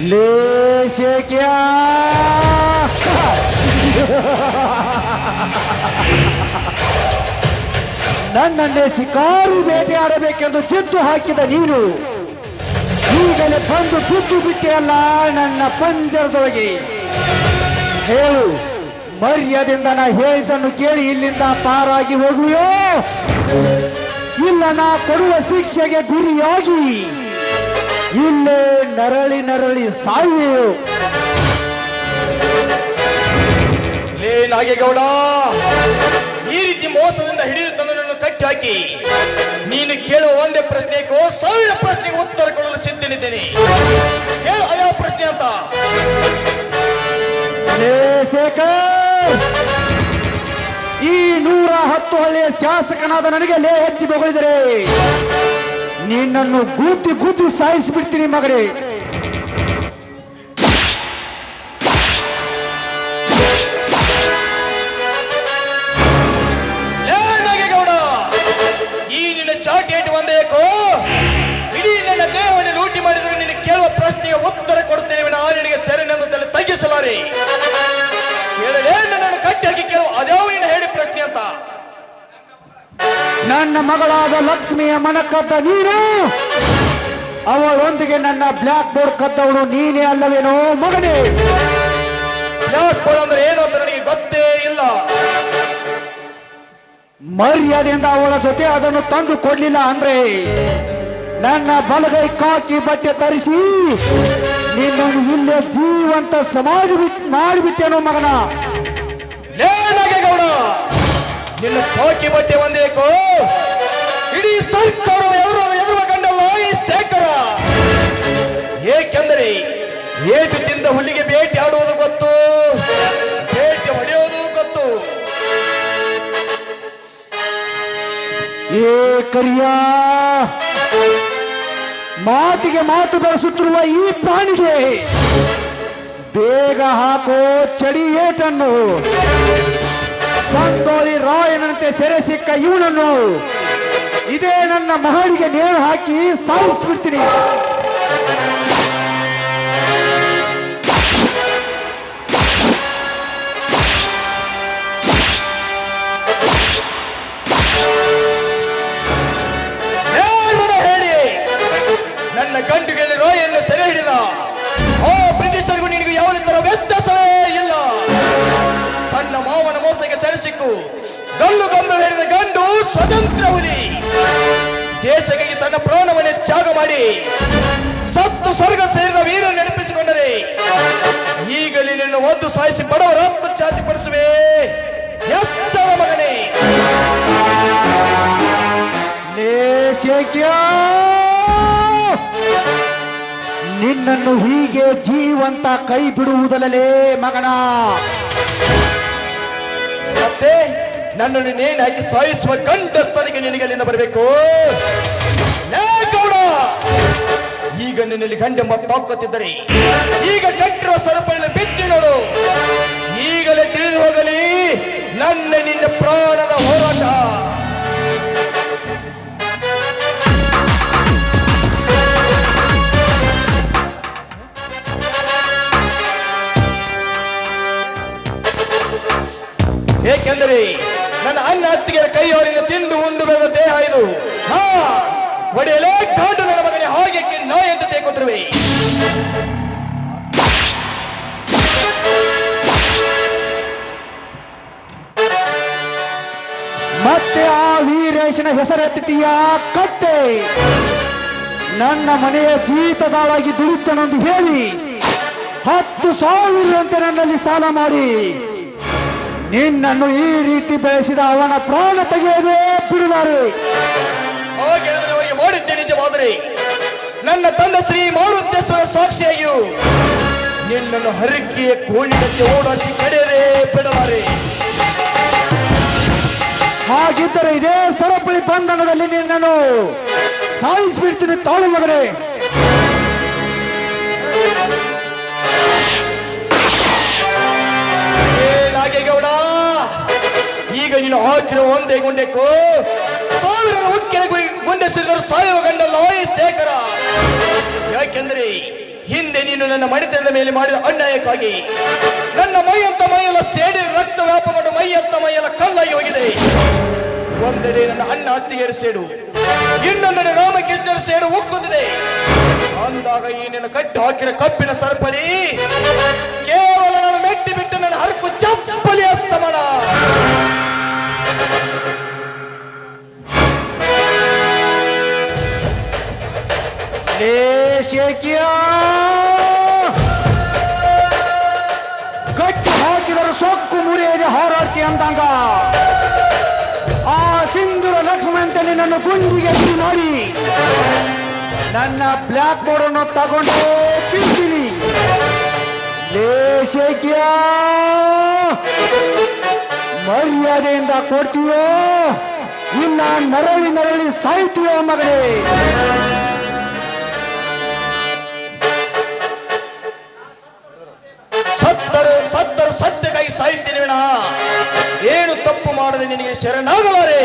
ಲೇಶಕ್ಯ ನನ್ನನ್ನೇ ಶಿಕಾರಿ ಬೇಟೆಯಾಡಬೇಕೆಂದು ಜಿದ್ದು ಹಾಕಿದ ನೀನು ಈಗಲೇ ಬಂದು ಬಿದ್ದು ಬಿಟ್ಟೆಯಲ್ಲ ನನ್ನ ಪಂಜರದೊಳಗೆ. ಹೇಳು, ಮರ್ಯಾದೆಯಿಂದ ನಾ ಹೇಳಿದ್ದನ್ನು ಕೇಳಿ ಇಲ್ಲಿಂದ ಪಾರಾಗಿ ಹೋಗುವೆಯೋ ಇಲ್ಲ ನಾ ಕೊಡುವ ಶಿಕ್ಷೆಗೆ ಗುರಿಯಾಗಿ ಇಲ್ಲೇ ನರಳಿ ನರಳಿ ಸಾಯುವೆಯೋ? ಲೇ ನಾಗೇಗೌಡ, ಈ ರೀತಿ ಮೋಸದಿಂದ ಹಿಡಿದು ತಂದು ನನ್ನ ಕಟ್ಟಿ ಹಾಕಿ ನೀನು ಕೇಳುವ ಒಂದೇ ಪ್ರಶ್ನೆಗೂ 1000 ಪ್ರಶ್ನೆಗೆ ಉತ್ತರ ಕೊಡಲು ಸಿದ್ಧನಿದ್ದೇನೆ. ಹೇಳು ಯಾವ ಪ್ರಶ್ನೆ ಅಂತ. ಈ 110 ಹಳ್ಳಿಯ ಶಾಸಕನಾದ ನನಗೆ ಲೇ ಹೆಚ್ಚಿ ಬಗಳಿದರೆ ನಿನ್ನನ್ನು ಗುದ್ದಿ ಗುದ್ದಿ ಸಾಯಿಸಿಬಿಡ್ತೀನಿ ಮಗನೇ. ನಾಗೇಗೌಡ, ಈ ನಿನ್ನ ಚಾಟಿಯೇಟು ಒಂದೇಕೋ ಇಡೀ ನನ್ನ ದೇಹವನ್ನು ಲೂಟಿ ಮಾಡಿದರೆ ನಿನ್ನ ಕೇಳುವ ಪ್ರಶ್ನೆಗೆ ಉತ್ತರ ಕೊಡುತ್ತೇನೆ. ನಾನು ನಿನಗೆ ಸೆರೆನೆಂದು ತಲೆ ತಗ್ಗಿಸಲಾರೆ. ಕೇಳಲೇ ನನ್ನನ್ನು ಕಟ್ಟಾಗಿ ಕೇಳುವ ಅದ್ಯಾವ ನೀನು ಹೇಳಿ ಪ್ರಶ್ನೆ ಅಂತ. ನನ್ನ ಮಗಳಾದ ಲಕ್ಷ್ಮಿಯ ಮನ ಕದ್ದ ನೀನು, ಅವಳೊಂದಿಗೆ ನನ್ನ ಬ್ಲ್ಯಾಕ್ ಬೋರ್ಡ್ ಕದ್ದವಳು ನೀನೇ ಅಲ್ಲವೇನೋ ಮಗನೇ? ಬ್ಲ್ಯಾಕ್ ಬೋರ್ಡ್ ಅಂದ್ರೆ ಏನು ಅಂತ ನನಗೆ ಗೊತ್ತೇ ಇಲ್ಲ. ಮರ್ಯಾದೆಯಿಂದ ಅವಳ ಜೊತೆ ಅದನ್ನು ತಂದು ಕೊಡ್ಲಿಲ್ಲ ಅಂದ್ರೆ ನನ್ನ ಬಲಗೈ ಕಾಕಿ ಬಟ್ಟೆ ತರಿಸಿ ನಿನ್ನನ್ನು ಇಲ್ಲೇ ಜೀವಂತ ಸಮಾಜ ಮಾಡಿಬಿಟ್ಟೇನೋ ಮಗನ. ನಾಗೇಗೌಡ, ನಿನ್ನ ಕಾಕಿ ಬಟ್ಟೆ ಒಂದೇಕೋ ಇಡೀ ಸರ್ಕಾರ ಎದುರುವ ಗಂಡಲ್ಲ ಈ ಶೇಖರ. ಏಕೆಂದರೆ ಏಟು ತಿಂದ ಹುಲ್ಲಿಗೆ ಬೇಟೆ ಆಡುವುದು ಗೊತ್ತು, ಬೇಟೆ ಹೊಡೆಯುವುದು ಗೊತ್ತು. ಏ ಕರಿಯ, ಮಾತಿಗೆ ಮಾತು ಬೆಳೆಸುತ್ತಿರುವ ಈ ಪ್ರಾಣಿಗೆ ಬೇಗ ಹಾಕೋ ಚಡಿ ಏಟನ್ನು. ಸಂತೋಳಿ ರಾಯನಂತೆ ಸೆರೆ ಸಿಕ್ಕ ಇವನನ್ನು ಇದೇ ನನ್ನ ಮಹಡಿಗೆ ನೇಣು ಹಾಕಿ ಸಾಯಿಸ್ಬಿಡ್ತೀನಿ. ನನ್ನ ಗಂಡುಗಳಲ್ಲಿ ರಾಯನ್ನು ಸೆರೆ ಹಿಡಿದ ಆ ಬ್ರಿಟಿಷರಿಗೂ ನಿನಗೂ ಯಾವುದೇ ತರ ವ್ಯತ್ಯಾಸವೇ ಇಲ್ಲ. ತನ್ನ ಮಾವನ ಮೋಸಕ್ಕೆ ಸೆರೆ ಸಿಕ್ಕು ಗಲ್ಲು ಗಂಬ ಹಿಡಿದ ಗಂಡು ಸ್ವತಂತ್ರ ಹುಲಿ. ದೇಶಕ್ಕಾಗಿ ತನ್ನ ಪ್ರಾಣವನ್ನೇ ತ್ಯಾಗ ಮಾಡಿ ಸತ್ತು ಸ್ವರ್ಗ ಸೇರಿದ ವೀರ ನೆನಪಿಸಿಕೊಂಡರೆ ಈಗಲೇ ನಿನ್ನ ಒದ್ದು ಸಾಯಿಸಿ ಬಡವರ ಆತ್ಮಚಾತಿ ಪಡಿಸುವೆ. ಎಚ್ಚರ ಮಗನೇ. ನಿನ್ನನ್ನು ಹೀಗೆ ಜೀವಂತ ಕೈ ಬಿಡುವುದಲ್ಲೇ ಮಗನ. ಮತ್ತೆ ನನ್ನನ್ನು ನೇಣು ಹಾಕಿ ಸಾಯಿಸುವ ಗಂಡಸ್ತನಿಗೆ ನಿನಗೆ ಅಲ್ಲಿಂದ ಬರಬೇಕು. ಗೌಡ, ಈಗ ನಿನ್ನಲ್ಲಿ ಗಂಡೆಂಬ ತಾಕತ್ತಿದ್ದರೆ ಈಗ ಕಟ್ಟಿರುವ ಸರಪಳಿಯನ್ನು ಬಿಚ್ಚಿ ನೋಡು. ಈಗಲೇ ತಿಳಿದು ಹೋಗಲಿ ನನ್ನ ನಿನ್ನ ಪ್ರಾಣದ ಹೋರಾಟ. ಏಕೆಂದರೆ ನನ್ನ ಅನ್ನ ಅತ್ತಿಗೆ ಕೈಯವರಿಂದ ತಿಂದು ಉಂಡು ಬೆಳೆದ ದೇಹ ಇದು. ಒಡೆಯಲೇ ಕಾಡು ನನ್ನ ಮಗನೇ, ಹಾಗೆ ನಾಯಿ ಅಂತ ತೇಕೊತ್ತಿರುವೆ. ಮತ್ತೆ ಆ ವೀರೇಶನ ಹೆಸರೆತ್ತೀಯ ಕತ್ತೆ. ನನ್ನ ಮನೆಯ ಜೀತದಾಳಾಗಿ ದುಡಿತನೆಂದು ಹೇಳಿ 10,000 ಅಂತೆ ನನ್ನಲ್ಲಿ ಸಾಲ ಮಾಡಿ ನಿನ್ನನ್ನು ಈ ರೀತಿ ಬೆಳೆಸಿದ ಅವನ ಪ್ರಾಣ ತೆಗೆಯದೇ ಬಿಡುತ್ತಾರೆ. ಅವರಿಗೆ ಮಾಡಿದ್ದೆ ನಿಜವಾದರೆ ನನ್ನ ತಂದೆ ಶ್ರೀ ಮಾರುತೇಶ್ವರ ಸಾಕ್ಷಿಯಾಗಿಯೂ ನಿನ್ನನ್ನು ಹರಕೆಯ ಕೋಣಿನಂತೆ ಓಡಾಡಿಸಿ ಕಡೆಯದೇ ಬಿಡಲಾರೆ. ಹಾಗಿದ್ದರೆ ಇದೇ ಸರಪಳಿ ಬಂಧನದಲ್ಲಿ ನಿನ್ನನ್ನು ಸಾಯಿಸಿಬಿಡ್ತೀನಿ ತಾಳು ಮಗನೇ. ನಾಗೇಗೌಡ, ಈಗ ನೀನು ಹಾಕಿರುವ ಒಂದೇ ಗುಂಡೆಕ್ಕೂ 1000 ಉಕ್ಕಿನ ಗುಂಡೆ ಸಿಡಿದರು ಸಾಯುವ ಗಂಡಲ್ಲ ಈ ಶೇಖರ. ಯಾಕೆಂದ್ರೆ ಹಿಂದೆ ನೀನು ನನ್ನ ಮಡಿತನದ ಮೇಲೆ ಮಾಡಿದ ಅನ್ಯಾಯಕ್ಕಾಗಿ ನನ್ನ ಮೈಯಂತ ಮೈಯೆಲ್ಲ ಸೇಡಿ ರಕ್ತ ವ್ಯಾಪಗೊಂಡು ಮೈಯಂತ ಮೈಯೆಲ್ಲ ಕಲ್ಲಾಗಿ ಹೋಗಿದೆ. ಒಂದೆಡೆ ನನ್ನ ಅಣ್ಣ ಅತ್ತಿಗೆಯರ ಸೇಡು, ಇನ್ನೊಂದೆಡೆ ರಾಮಕೃಷ್ಣರ ಸೇಡು ಉಕ್ಕುತ್ತಿದೆ. ಅಂದಾಗ ಈ ನಿನ್ನ ಕಟ್ಟಿ ಹಾಕಿರ ಕಬ್ಬಿನ ಸರ್ಪಳಿ ಕೇವಲ ನಾನು ಮೆಟ್ಟಿ ಬಿಟ್ಟು ನನ್ನ ಹರಕು ಚಪ್ಪಲಿಯ ಸಮಾನ. ಗಟ್ಟಿ ಹಾಕಿದರೆ ಸೊಕ್ಕು ಮುರಿಯದೆ ಹಾರಾಡ್ತಿ ಅಂದಾಗ ಆ ಸಿಂಧೂರ ಲಕ್ಷ್ಮಣ ಅಂತ ನಿನ್ನನ್ನು ಗುಂಡಿಗೆ ಮಾಡಿ ನನ್ನ ಬ್ಲ್ಯಾಕ್ ಬೋರ್ಡ್ ಅನ್ನು ತಗೊಂಡು ಬೀಳ್ತೀನಿ. ಮರ್ಯಾದೆಯಿಂದ ಕೊಡ್ತೀಯೋ ಇಲ್ಲ ನರಳಿ ನರಳಿ ಸಾಯ್ತೀಯೋ ಮಗಳೇ? ಸತ್ತರು ಸತ್ಯಕ್ಕಾಗಿ ಸಾಯ್ತೀನಿ ವಿನಃ ಏನು ತಪ್ಪು ಮಾಡದೆ ನಿನಗೆ ಶರಣಾಗಲಾರೆ.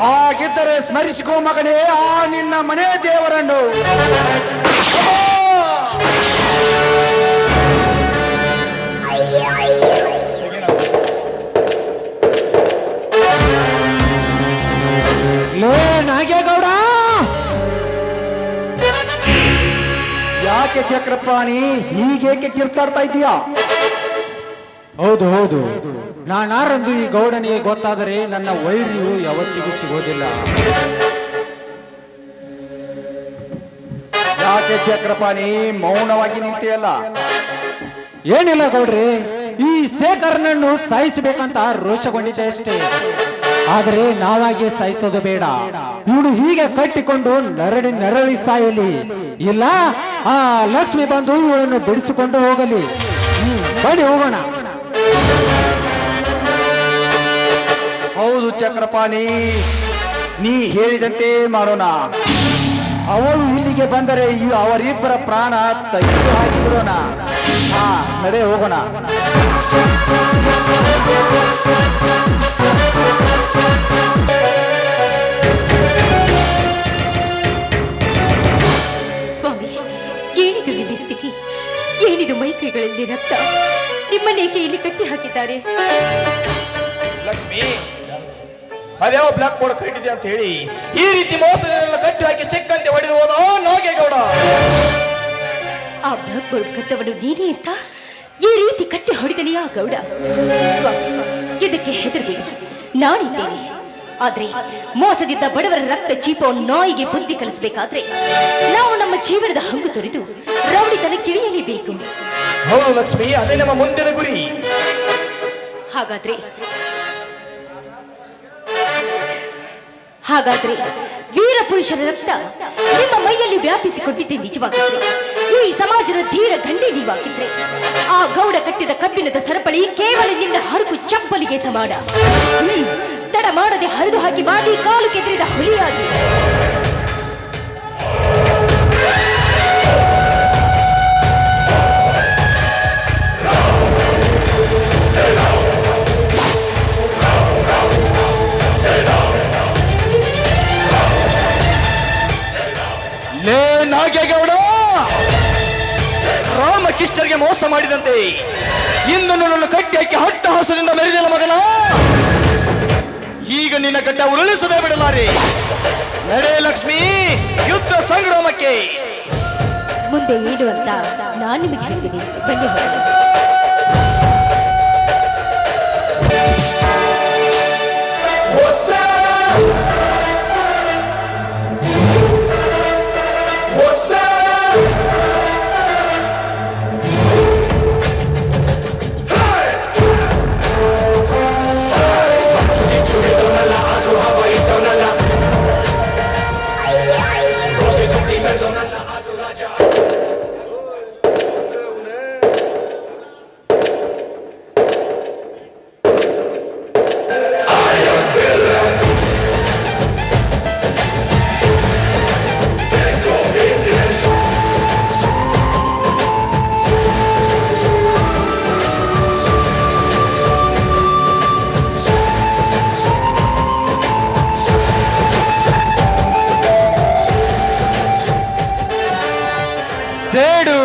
ಹಾಗಿದ್ದರೆ ಸ್ಮರಿಸಿಕೋ ಮಗನೇ ಆ ನಿನ್ನ ಮನೆ ದೇವರನ್ನು. ಲೇ ನಾಗೇಗೌಡ, ಯಾಕೆ ಚಕ್ರಪಾಣಿ ಹೀಗೇಕೆ ಕಿರ್ಚಾಡ್ತಾ ಇದೀಯಾ? ಹೌದು ಹೌದು, ನಾನಾರಂದು ಈ ಗೌಡನಿಗೆ ಗೊತ್ತಾದರೆ ನನ್ನ ವೈರ್ಯು ಯಾವತ್ತಿಗೂ ಸಿಗೋದಿಲ್ಲ. ಯಾಕೆ ಚಕ್ರಪಾಣಿ ಮೌನವಾಗಿ ನಿಂತೆಯಲ್ಲ? ಏನಿಲ್ಲ ಗೌಡ್ರಿ, ಈ ಶೇಖರ್ನನ್ನು ಸಾಯಿಸಬೇಕಂತ ರೋಷಗೊಂಡಿದ್ದೆ ಅಷ್ಟೇ. ಆದರೆ ನಾವಾಗೆ ಸಾಯಿಸೋದು ಬೇಡ. ಇವನು ಹೀಗೆ ಕಟ್ಟಿಕೊಂಡು ನರಳಿ ನರಳಿ ಸಾಯಲಿ, ಇಲ್ಲ ಆ ಲಕ್ಷ್ಮಿ ಬಂದು ಇವಳನ್ನು ಬಿಡಿಸಿಕೊಂಡು ಹೋಗಲಿ. ಬಡಿ ಹೋಗೋಣ. ಹೌದು ಚಕ್ರಪಾಣಿ, ನೀ ಹೇಳಿದಂತೆ ಮಾಡೋಣ. ಅವಳು ಇಲ್ಲಿಗೆ ಬಂದರೆ ಅವರಿಬ್ಬರ ಪ್ರಾಣ ತೆಗೆದು ಹಾಕಿಬಿಡೋಣ. ಹಾ ನಡೆ ಹೋಗೋಣ. ಸ್ವಾಮಿ, ಏನಿದು ನಿಮ್ಮ ಸ್ಥಿತಿ? ಏನಿದು ಮೈಕೈಗಳಲ್ಲಿ ರಕ್ತ? ನಿಮ್ಮನ್ನೇಕೆ ಇಲ್ಲಿ ಕಟ್ಟಿ ಹಾಕಿದ್ದಾರೆ? ಲಕ್ಷ್ಮಿ, ಅದ್ಯಾವ ಬ್ಲಾಕ್ ಬೋರ್ಡ್ ಕಟ್ಟಿದೆ ಅಂತ ಹೇಳಿ ಈ ರೀತಿ ಮೋಸದನ್ನೆಲ್ಲ ಕಟ್ಟಿ ಹಾಕಿ ಸಿಕ್ಕಂತೆ ಹೊಡೆದು ಹೋದ ನಾಗೇಗೌಡ. ಆ ಬ್ಲಾಕ್ ಬೋರ್ಡ್ ಕದ್ದವನು ನೀನೇ ಅಂತ ಈ ರೀತಿ ಕಟ್ಟಿ ಹೊಡೆದನೆಯಾ ಗೌಡ? ಸ್ವಾಮಿ, ಇದಕ್ಕೆ ಹೆದರಬೇಡಿ, ನಾನಿದ್ದೇನೆ. ಆದ್ರೆ ಮೋಸದಿಂದ ಬಡವರ ರಕ್ತ ಚೀಪೋ ನಾಯಿಗೆ ಬುದ್ಧಿ ಕಲಿಸಬೇಕಾದ್ರೆ ನಾವು ನಮ್ಮ ಜೀವನದ ಹಂಗು ತೊರೆದು ರೌಡಿತನ ಕಿಳಿಯಲೇಬೇಕು. ಹೌದು ಲಕ್ಷ್ಮಿ, ಅದೇ ನಮ್ಮ ಮುಂದಿನ ಗುರಿ. ಹಾಗಾದ್ರೆ ವೀರ ಪುರುಷರ ರಕ್ತ ನಿಮ್ಮ ಮೈಯಲ್ಲಿ ವ್ಯಾಪಿಸಿಕೊಂಡಿದ್ದೆ ನಿಜವಾಗಿದ್ರೆ, ಈ ಸಮಾಜದ ಧೀರ ಗಂಡಿ ನೀವಾಗಿದ್ರೆ, ಆ ಗೌಡ ಕಟ್ಟಿದ ಕಬ್ಬಿಣದ ಸರಪಳಿ ಕೇವಲ ನಿನ್ನ ಹರಕು ಚಪ್ಪಲಿಗೆ ಸಮಾನ. ತಡ ಮಾಡದೆ ಹರಿದು ಹಾಕಿ ಬಾದಿ ಕಾಲು ಕೆದರಿದ ಹುಲಿಯಾಗಿ. ಲೇ ನಾಗೇಗೌಡ, ರಾಮಕೃಷ್ಣರಿಗೆ ಮೋಸ ಮಾಡಿದಂತೆ ಇಂದು ನನ್ನನ್ನು ಕಟ್ಟಿ ಹಾಕಿ ಹಟ್ಟ ಹಾಸದಿಂದ ಮೆರೆದಿಲ್ಲ ಮಗನ. ಈಗ ನಿನ್ನ ಗಡ್ಡ ಉರುಳಿಸದೆ ಬಿಡಲಾರೆ. ನಡೆ ಲಕ್ಷ್ಮಿ, ಯುದ್ಧ ಸಂಗ್ರಾಮಕ್ಕೆ. ಮುಂದೆ ಏನು ಅಂತ ನಾನು ನಿಮಗೆ ಹೇಳ್ತೀನಿ, ಬನ್ನಿ ಹೋಗೋಣ. ಸೇಡು.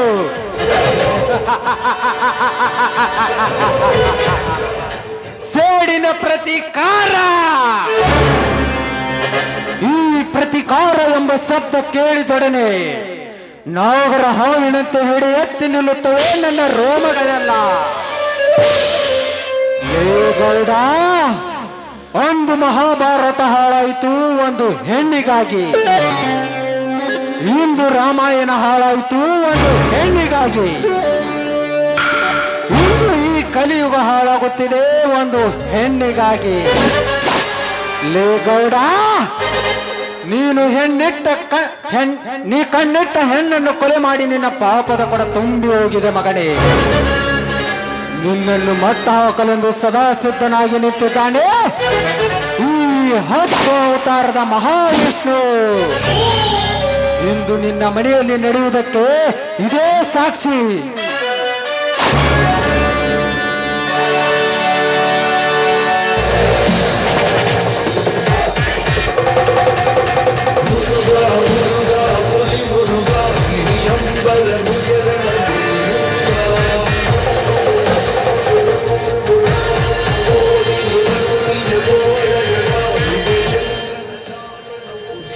ಸೇಡಿನ ಪ್ರತಿಕಾರ. ಈ ಪ್ರತಿಕಾರ ಎಂಬ ಶಬ್ದ ಕೇಳಿದೊಡನೆ ನಾಗರ ಹಾವಿನಂತೆ ಹಿಡಿ ಎತ್ತಿ ನಿಲ್ಲುತ್ತವೆ ನನ್ನ ರೋಮಗಳೆಲ್ಲ. ಗೌಡ, ಒಂದು ಮಹಾಭಾರತ ಹಾಳಾಯಿತು ಒಂದು ಹೆಣ್ಣಿಗಾಗಿ, ಇಂದು ರಾಮಾಯಣ ಹಾಳಾಯಿತು ಒಂದು ಹೆಣ್ಣಿಗಾಗಿ, ಇಂದು ಈ ಕಲಿಯುಗ ಹಾಳಾಗುತ್ತಿದೆ ಒಂದು ಹೆಣ್ಣಿಗಾಗಿ. ಲೇ ಗೌಡ, ನೀನು ನೀ ಕಣ್ಣಿಟ್ಟ ಹೆಣ್ಣನ್ನು ಕೊಲೆ ಮಾಡಿ ನಿನ್ನ ಪಾಪದ ಕೊಡ ತುಂಬಿ ಹೋಗಿದೆ ಮಗನೇ. ನಿನ್ನನ್ನು ಮಟ್ಟ ಹಾಕಲೆಂದು ಸದಾ ಸಿದ್ಧನಾಗಿ ನಿಂತಿದ್ದಾನೆ ಈ 10 ಅವತಾರದ ಮಹಾವಿಷ್ಣು. ಇಂದು ನಿನ್ನ ಮನೆಯಲ್ಲಿ ನಡೆಯುವುದಕ್ಕೆ ಇದೇ ಸಾಕ್ಷಿ.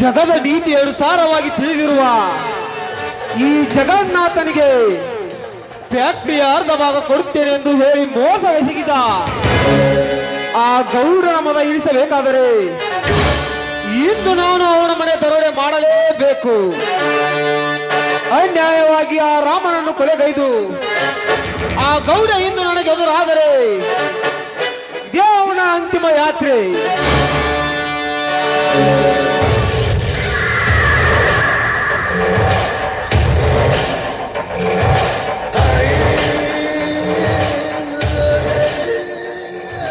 ಜಗದ ನೀತಿ ಅನುಸಾರವಾಗಿ ತಿಳಿದಿರುವ ಈ ಜಗನ್ನಾಥನಿಗೆ ಫ್ಯಾಕ್ಟರಿಯ ಅರ್ಧ ಭಾಗ ಕೊಡುತ್ತೇನೆ ಎಂದು ಹೇಳಿ ಮೋಸವೆಸಗಿದ ಆ ಗೌಡನ ಮದ ಇಳಿಸಬೇಕಾದರೆ ಇಂದು ನಾನು ಅವನ ಮನೆ ದರೋಡೆ ಮಾಡಲೇಬೇಕು. ಅನ್ಯಾಯವಾಗಿ ಆ ರಾಮನನ್ನು ಕೊಲೆಗೈದು ಆ ಗೌಡ ಇಂದು ನನಗೆ ಎದುರಾದರೆ ಇದೇ ಅವನ ಅಂತಿಮ ಯಾತ್ರೆ.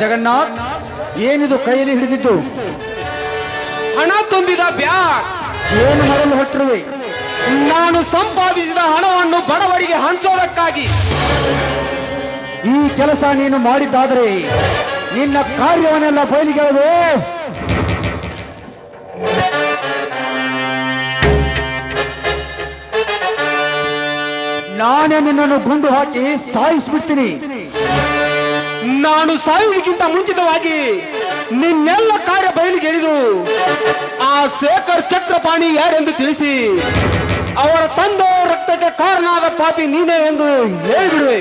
ಜಗನ್ನಾಥ್, ಏನಿದು ಕೈಯಲ್ಲಿ ಹಿಡಿದಿದ್ದು? ಹಣ ತುಂಬಿದ ಬ್ಯಾಗ್. ಏನು ಮಾಡಲು ಹೊಟ್ಟರುವೆ? ನಾನು ಸಂಪಾದಿಸಿದ ಹಣವನ್ನು ಬಡವರಿಗೆ ಹಂಚೋದಕ್ಕಾಗಿ. ಈ ಕೆಲಸ ನೀನು ಮಾಡಿದ್ದಾದರೆ ನಿನ್ನ ಕಾರ್ಯವನ್ನೆಲ್ಲ ಬಯಲಿಗೆಳೆದು ನಾನೇ ನಿನ್ನನ್ನು ಗುಂಡು ಹಾಕಿ ಸಾಯಿಸ್ಬಿಡ್ತೀನಿ. ನಾನು ಸಾಯುವುದಕ್ಕಿಂತ ಮುಂಚಿತವಾಗಿ ನಿನ್ನೆಲ್ಲ ಕಾರ್ಯ ಬಯಲಿಗೆಳೆದು ಆ ಶೇಖರ್ ಚಕ್ರಪಾಣಿ ಯಾರೆಂದು ತಿಳಿಸಿ ಅವರ ತಂದೆ ರಕ್ತಕ್ಕೆ ಕಾರಣವಾದ ಪಾಪಿ ನೀನೇ ಎಂದು ಹೇಳಿಬಿಡುವೆ.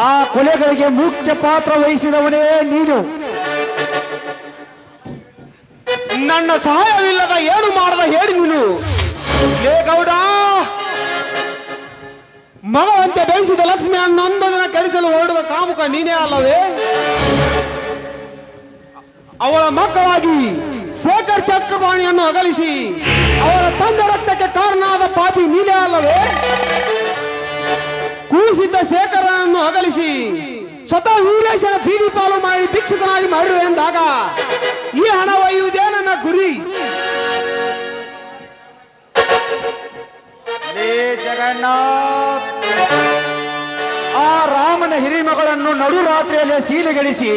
ಆ ಕೊಲೆಗಳಿಗೆ ಮುಖ್ಯ ಪಾತ್ರ ವಹಿಸಿದವನೇ ನೀನು. ನನ್ನ ಸಹಾಯವಿಲ್ಲದ ಏನು ಮಾಡದ ಹೇಳಿ ನೀನು. ಲೇ ಗೌಡ, ಮಗವಂತೆ ಬೆಳೆಸಿದ ಲಕ್ಷ್ಮಿ ಅನ್ನೊಂದು ದಿನ ಕೆಡಿಸಲು ಹೊರಡುವ ಕಾಮುಕ ನೀನೇ ಅಲ್ಲವೇ? ಅವಳ ಮಕ್ಕಳಾಗಿ ಶೇಖರ್ ಚಕ್ರಪಾಣಿಯನ್ನು ಅಗಲಿಸಿ ಅವಳ ತಂದೆ ರಕ್ತಕ್ಕೆ ಕಾರಣವಾದ ಪಾಪಿ ನೀನೇ ಅಲ್ಲವೇ? ಕೂಸಿದ್ದ ಶೇಖರನನ್ನು ಅಗಲಿಸಿ ಸ್ವತಃ ವೀರೇಶನ ಬೀದಿ ಪಾಲು ಮಾಡಿ ಭಿಕ್ಷುಕನಾಗಿ ಮಾಡಿರುವೆ ಎಂದಾಗ ಈ ಹಣ ಒಯ್ಯುವುದೇ ನನ್ನ ಗುರಿ. ಜಗನ್ನಾಥ್, ಆ ರಾಮನ ಹಿರಿಮಗಳನ್ನು ನಡುರಾತ್ರಿಯಲ್ಲೇ ಸೀಲೆಗೆಳಿಸಿ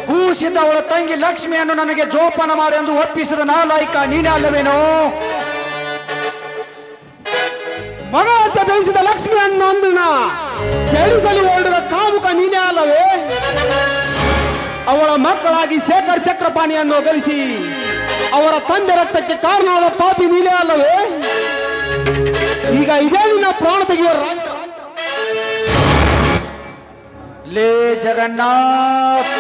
ಕೂಸಿದ್ದ ಅವಳ ತಂಗಿ ಲಕ್ಷ್ಮಿಯನ್ನು ನನಗೆ ಜೋಪಾನ ಮಾಡಿ ಎಂದು ಒಪ್ಪಿಸಿದ ನಾಲಾಯಕ ನೀನೇ ಅಲ್ಲವೇನೋ? ಮಗ ಅಂತ ಬೆಳೆಸಿದ ಲಕ್ಷ್ಮಿಯನ್ನು ಅಂದಿನ ಕೆಡಿಸಲು ಹೊರಡುವ ಕಾಮುಕ ನೀನೇ ಅಲ್ಲವೇ? ಅವಳ ಮಕ್ಕಳಾಗಿ ಶೇಖರ್ ಚಕ್ರಪಾಣಿಯನ್ನು ಅಗಲಿಸಿ ಅವರ ತಂದೆ ರಕ್ತಕ್ಕೆ ಕಾರಣವಾದ ಪಾಪಿ ನೀನೇ ಅಲ್ಲವೇ? ಈಗ ಇದೇ ನಿನ್ನ ಪ್ರಾಣ ತೆಗೆಯುವ. ಲೇ ಜಗನ್ನಾಥ್,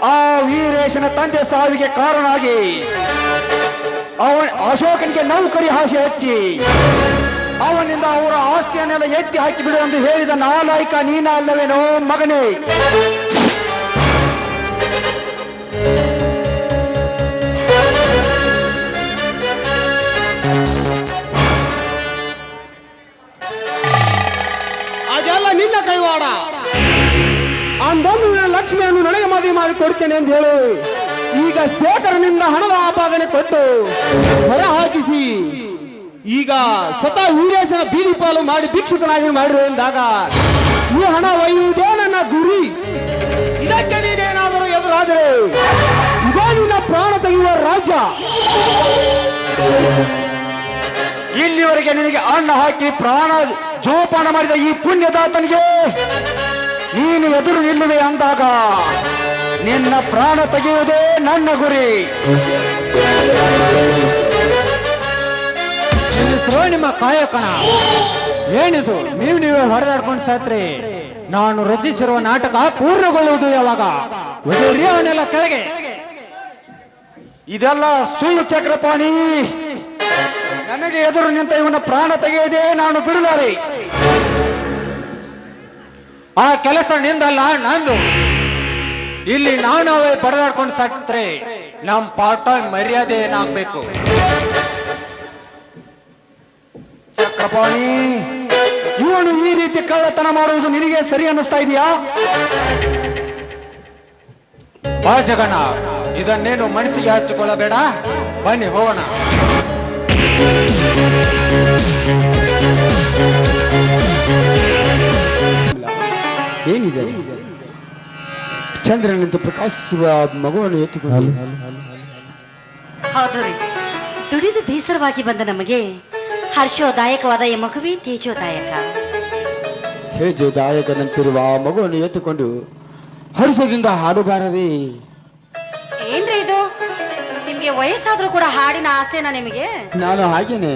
ಆ ವೀರೇಶನ ತಂದೆ ಸಾವಿಗೆ ಕಾರಣ ಆಗಿ ಅಶೋಕನಿಗೆ ನೌಕರಿ ಆಸೆ ಹಚ್ಚಿ ಅವನಿಂದ ಅವರ ಆಸ್ತಿಯನ್ನೆಲ್ಲ ಎತ್ತಿ ಹಾಕಿ ಬಿಡು ಎಂದು ಹೇಳಿದ ನಾಲಾಯಕ ನೀನ ಅಲ್ಲವೇನೋ ಮಗನೇ? ಅದೆಲ್ಲ ನಿನ್ನ ಕೈವಾಡ. ಅಂದೊಂದು ಲಕ್ಷ್ಮಿಯನ್ನು ನನಗೆ ಮದುವೆ ಮಾಡಿ ಕೊಡ್ತೇನೆ ಎಂದು ಹೇಳು. ಈಗ ಶೇಖರನಿಂದ ಹಣದ ಆಪಾದನೆ ಕೊಟ್ಟು ಹೊರ ಹಾಕಿಸಿ ಈಗ ಸ್ವತಃ ವೀರೇಶನ ಬೀದಿ ಪಾಲು ಮಾಡಿ ಭಿಕ್ಷುಕನಾಗಿ ಮಾಡಿರು ಎಂದಾಗ ಈ ಹಣ ಒಯ್ಯುವುದೇ ನನ್ನ ಗುರಿ. ಇದಕ್ಕೆ ನೀನೇನಾದರೂ ಎದುರಾದರೆ ಇದೇ ನಿನ್ನ ಪ್ರಾಣ ತೆಗೆಯುವ ರಾಜ್ಯ. ಇಲ್ಲಿಯವರೆಗೆ ನಿನಗೆ ಅನ್ನ ಹಾಕಿ ಪ್ರಾಣ ಜೋಪಾನ ಮಾಡಿದ ಈ ಪುಣ್ಯದಾತನಿಗೆ ನೀನು ಎದುರು ನಿಲ್ಲುವೆ ಅಂದಾಗ ನಿನ್ನ ಪ್ರಾಣ ತೆಗೆಯುವುದೇ ನನ್ನ ಗುರಿ. ನಿಮ್ಮ ಕಾಯಕನ ಏನಿದು? ನೀವೇ ಹೊಡೆದಾಡ್ಕೊಂಡು ಸಾತ್ರಿ ನಾನು ರಚಿಸಿರುವ ನಾಟಕ ಪೂರ್ಣಗೊಳ್ಳುವುದು ಯಾವಾಗ? ಅವನೆಲ್ಲ ಕೆಳಗೆ. ಇದೆಲ್ಲ ಸುಳ್ಳು ಚಕ್ರಪಾಣಿ. ನನಗೆ ಎದುರು ನಿಂತ ಇವನ ಪ್ರಾಣ ತೆಗೆಯದೆ ನಾನು ಬಿಡಲಾರೆ. ಆ ಕೆಲಸ ನಿಂದಲ್ಲ ನಂದು. ಇಲ್ಲಿ ನಾವೇ ಬಡದಾಡ್ಕೊಂಡು ಸತ್ರೆ ನಮ್ ಪಾಠ ಮರ್ಯಾದೆ ಏನಾಗ್ಬೇಕು? ಚಕ್ರಪಾಣಿ, ಇವನು ಈ ರೀತಿ ಕಳ್ಳತನ ಮಾಡುವುದು ನಿನಗೆ ಸರಿ ಅನ್ನಿಸ್ತಾ ಇದೆಯಾ? ಬಾ ಜಗಣ್ಣ, ಇದನ್ನೇನು ಮನಸ್ಸಿಗೆ ಹಚ್ಚಿಕೊಳ್ಳಬೇಡ. ಬನ್ನಿ ಹೋಗೋಣ. ಏನಿದೆ? ಚಂದ್ರನಂತೆ ಪ್ರಕಾಶಿಸುವ ಮಗುವನ್ನು ಎತ್ತಿಕೊಂಡು. ಹೌದು ರೀ, ದುಡಿದು ಬೇಸರವಾಗಿ ಬಂದ ನಮಗೆ ಹರ್ಷೋದಾಯಕವಾದ ಈ ಮಗುವೇ ತೇಜೋದಾಯಕ. ತೇಜೋದಾಯಕನಂತಿರುವ ಮಗುವನ್ನು ಎತ್ತುಕೊಂಡು ಹರ್ಷದಿಂದ ಹಾಡಬಾರದೆ? ಏನ್ರಿ ಇದು? ನಿಮ್ಗೆ ವಯಸ್ಸಾದ್ರೂ ಕೂಡ ಹಾಡಿನ ಆಸೆನಾ ನಿಮಗೆ? ನಾನು ಹಾಗೇನೆ.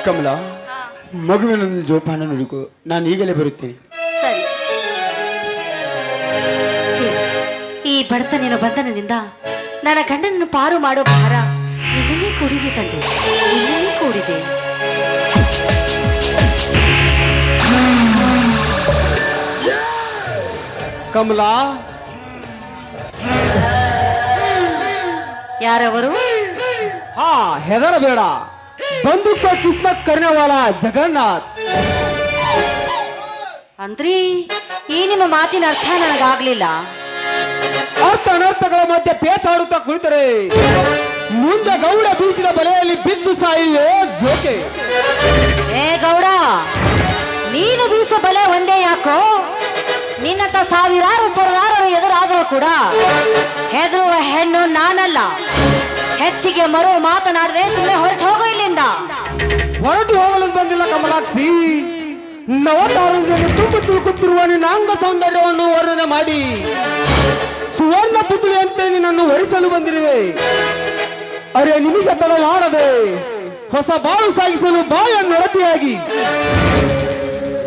ಕಮಲ, ಮಗುವಿನ ಜೋಪಾನ ನೋಡಿಕೊ. ನಾನು ಈಗಲೇ ಬರುತ್ತೇನೆ. ಸರಿ. ಈ ಬಡತನಿನ ಬಂಧನದಿಂದ ನನ್ನ ಗಂಡನನ್ನು ಪಾರು ಮಾಡೋ ಭಾರ ನಿನ್ನೇ ಕೂಡಿದೆ ತಂದೆ, ನಿನ್ನೇ ಕೂಡಿದೆ. ಕಮಲ, ಯಾರವರು? ಹಾ, ಹೆದರಬೇಡ. ಬಂದೂಕ ಕಿಸ್ಮತ್ ಕರ್ನೆವಾಲ ಜಗನ್ನಾಥ್. ಅಂದ್ರಿ ಈ ನಿಮ್ಮ ಮಾತಿನ ಅರ್ಥ ನನಗಾಗ್ಲಿಲ್ಲ. ಅರ್ಥ ಅನರ್ಥಗಳ ಮಧ್ಯೆ ಪೇಚಾಡುತ್ತಾ ಕುಳಿತರೆ ಮುಂದೆ ಗೌಡ ಬೀಸಿದ ಬಲೆಯಲ್ಲಿ ಬಿದ್ದು ಸಾಯಿಯೋ ಜೋಕೆ. ಏ ಗೌಡ, ನೀನು ಬೀಸೋ ಬಲೆ ಒಂದೇ ಯಾಕೋ? ನಿನ್ನಂತ ಸಾವಿರಾರು ಸಾವಿರಾರು ಎದುರಾದರೂ ಕೂಡ ಹೆದರುವ ಹೆಣ್ಣು ನಾನಲ್ಲ. ಹೆಚ್ಚಿಗೆ ಮರು ಮಾತನಾಡದೆ ಸುಮ್ಮನೆ ಹೊರಟು ಹೋಗೋ ಇಲ್ಲಿಂದ. ಹೊರಟು ಹೋಗಲು ಬಂದಿಲ್ಲ ಕಮಲಾಕ್ಷಿ. ನವತಾರದಲ್ಲಿ ತುಂಬ ತೂಕುತ್ತಿರುವ ನಿನ್ನ ಅಂಗ ಸೌಂದರ್ಯವನ್ನು ವರ್ಣನೆ ಮಾಡಿ ಸುವರ್ಣ ಪುತ್ಳಿಯಂತೆ ನಿನ್ನನ್ನು ವರಿಸಲು ಬಂದಿರುವೆ. ಅರೆ ನಿಮಿಷ ತಡ ಮಾಡದೆ ಹೊಸ ಬಾಳು ಸಾಗಿಸಲು ಬಾಯನ್ನೊಡತಿಯಾಗಿ